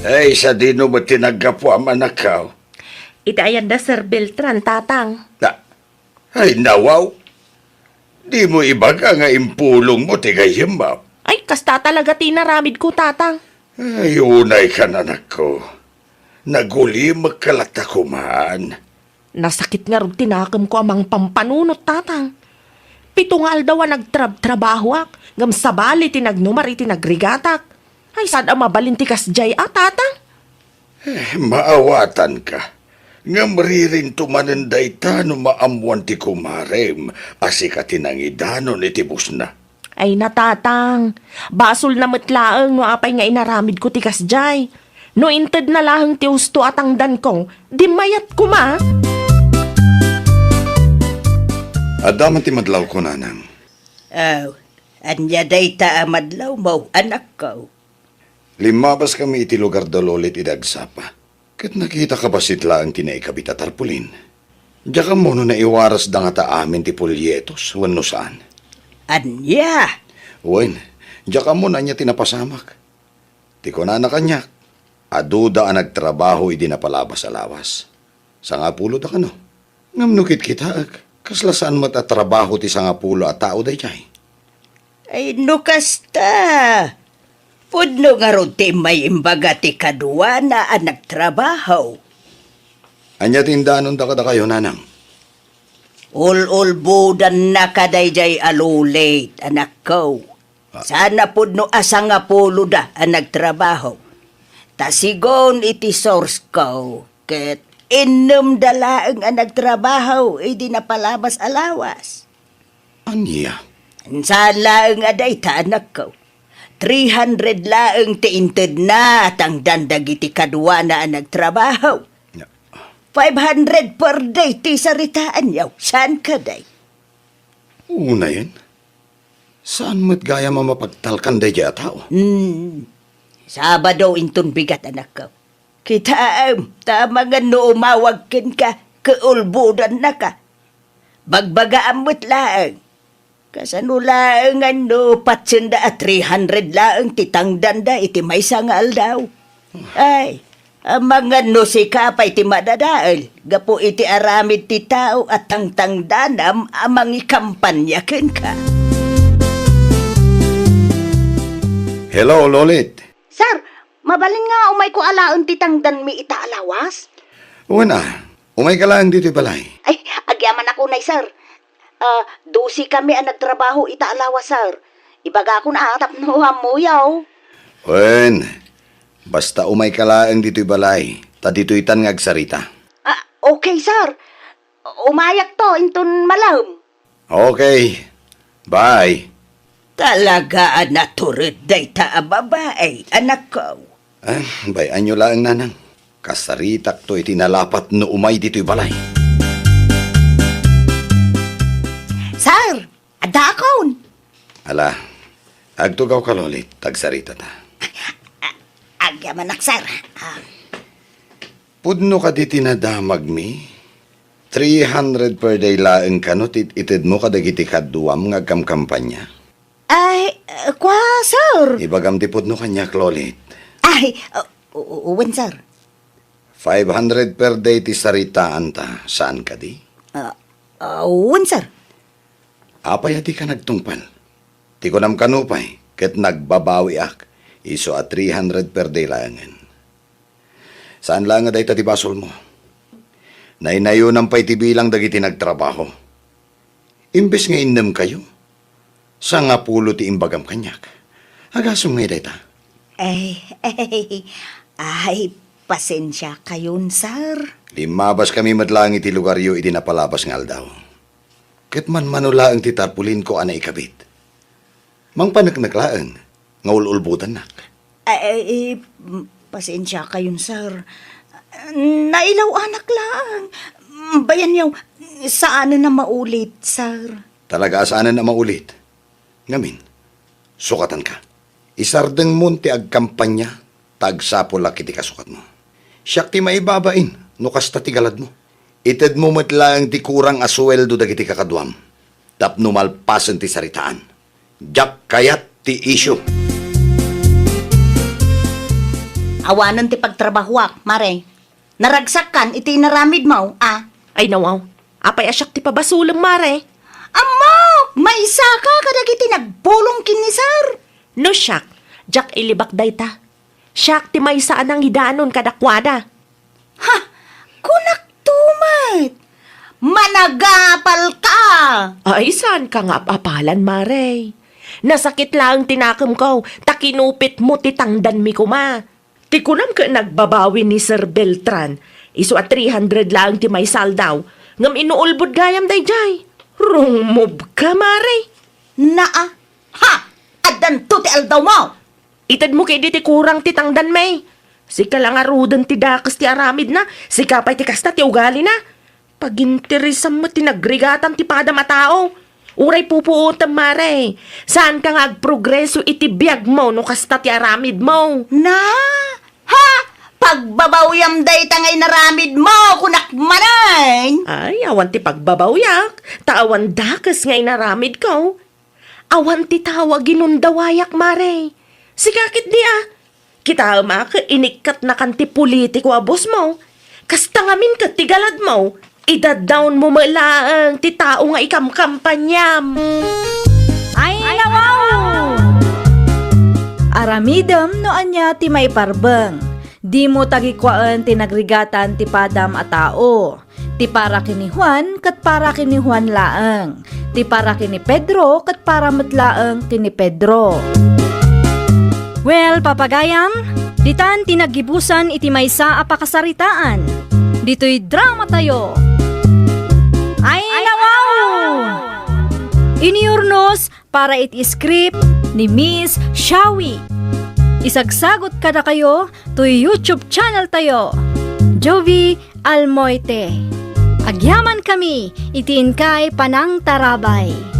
Ay, sa dino mo tinagapo ang anak ka. Itayan da Sir Beltran, tatang. Ay, nawaw. Di mo ibaga nga impulong mo tigayim ba? Ay, kasta talaga tinaramid ko, tatang. Ay, unay ka na anak ko. Naguli magkalata kumaan. Nasakit nga rin tinakam ko amang pampanunot, tatang. 7 nga aldaw nagtrabaho ak. Ngam sabali tinagnumar itinagrigatak. Ay, saan ang mabalintikas jay tatang? Maawatan ka. Nga maririn tumananday ta no maamuan ti kumarem. Asi ka tinangidano ni tibus na. Ay natatang, basol na matlaang no apay nga inaramid ko tikas jay. No inted na lahang ti husto at ang dan ko, di mayat ko ma. Adaman ti madlaw ko, nanang. Oh, anya day ta amadlaw mo, anak ko. Limabas kami iti lugar da lolit idagsapa. Kat nakita ka ba sitla ang tinaikabita tarpulin? Diya ka mo no naiwaras da nga ta amin ti polyetos, wano saan? Anya? Wen, diya ka mo na niya tinapasamak. Ti ko na kanyak. Aduda ang nagtrabaho idi napalabas sa lawas. Sa nga pulo da ka no. Ngamnukit kita kaslasaan matatrabaho ti sa nga pulo at tao day jay. Ay, nukasta. Pudno nga ron ti may imbaga ti kadwa na ang nagtrabaho. Anya tindanon da kada kayo, nanang. Ulbudan na kadayjay alulit, anak ko. Sana pudno asa nga pulo da ang nagtrabaho. Tasigon iti source ko, ket inom dalaang ang nagtrabaho, idi napalabas alawas. Anya? Saan laang aday ta, anak ko? 300 laang tiinted na at ang dandag iti kadwa na ang nagtrabaho. 500 per day ti saritaan yaw. Saan ka day? Una yan. Saan mo't gaya mamapagtalkan day jay tao? Sabado inton bigat, anak ko. Kita tama nga no umawagkin ka, kaulbudan na ka. Bagbagaan mo't laang. Kasano laang ano, patsenda at 300 laang titangdan da iti may sangal daw. Ay, ang mga no si kapay ti madadaal, gapo iti aramid ti tao at tangtangdanam amang ikampanyakin ka. Hello, Lolit. Sir, mabalin nga umay ko alaon ti tangdan mi ita alawas? Una, umay ka lang dito balay. Ay, agyaman ako na, sir. Dusi kami ang nagtrabaho ita alawas, sir. Ibaga ko na atap no hamuyaw. Wen, basta umay ka lang dito balay. Ta dito itan ngagsarita. Okay, sir. Umayak to, inton malam. Okay. Bye. Talaga naturid day ta babae, anak ko. Bayan nyo lang, nanang. Kasaritak to itinalapat no umay dito'y balay. Sir, adakon. Ala, agtugaw ka, Lolit. Tagsarita ta. Agyaman ak, sir. Pudno ka di tinadamag mi. 300 per day laeng kanot itid mo kadagiti kaduam nga kampanya. Ay, kwa, sir. Ibagam ti pudno kanyak, Lolit. Ay, uwan, sir. 500 per day ti saritaan ta. Saan ka di? Uwan, sir. Apay di ka nagtungpal. Ti ko nam kanupay. Ket nagbabawi ak. Iso at 300 per day laangan. Saan lang nga day ta ti basol mo? Nainayo ng pa'y ti bilang dagiti nagtrabaho. Imbes nga innem kayo. Sa nga pulo ti imbagam kanyak. Agasong nga day ta. Ay, pasensya kayon, sir. Limabas kami madlang iti lugaryo iti napalabas ng aldaw. Ket man manula ang ti tarpulin ko ana ikabit. Mang panaknaklaan, nga ululbutan nak. Ay, pasensya kayon, sir. Nailaw anak lang. Bayan yaw, saan na maulit, sir? Talaga saan na maulit? Ngamin, sukatan ka. Isardeng munti ag kampanya, tagsapo laki ti kasukat mo. Siyak ti maibabain, no kasta ti galad mo. Ited mo matlang ti kurang asweldo dagiti kakadwam. Tapno malpasan ti saritaan. Jak kayat ti isyo. Awanan ti pagtrabahuak, mare. Naragsak kan, iti naramid mo, Ay nawaw, apay asyak ti pabasulang mare. Amok! Maisa ka kadagiti nagpulong kini, sir. No siyak, jak ilibak day ta. Siyak ti may saan ang hidaanon kadakwada. Ha! Kunak tumat! Managapal ka! Ay, saan ka nga papalan, mare? Nasakit lang tinakam ko, takinupit mo titangdan mi kuma. Ti kunam ka nagbabawi ni Sir Beltran. Iso at 300 lang ti may saldaw. Ngam inuulbod gayam day jay. Rungmob ka, mare. Naa, Ha! Adan to ti aldaw mo! Itad mo kay di ti kurang ti tangdan may. Sika lang arudan ti dakas ti aramid na. Sika pa'y ti kasta ti ugali na. Paginteresan mo ti nagrigatan ti pada matao. Uray pupuutan mare. Saan ka nga agprogreso iti biyag mo no kasta ti aramid mo? Na! Ha! Pagbabawyam day tangay naramid mo, kunak manan! Ay, awan ti pagbabawyak. Taawan dakas ngay naramid ko. Awan ti tawa ginundawayak mare. Sigakit di ah. Kita ka inikat na kan ti politiko abos mo. Kasta ngamin ka tigalad mo. Idad-down mo malaang ti tao nga ikam-kampanyam. Ay, nawaw! Aramidem no anya ti may parbeng. Di mo tagikwaan ti nagrigatan ti padam a tao. Ti para kini Juan kat para kini Juan laeng. Ti para kini Pedro kat para metlaeng kini Pedro. Well, papagayam, ditan tinagibusan iti maysa a pakasaritaan. Dito'y drama tayo. Ay, nawaw! Iniurnos para iti script ni Miss Shawi. Isagsagot kada kayo to YouTube channel tayo. Jovi Almoite. Agyaman kami, itiin kay Panang Tarabay.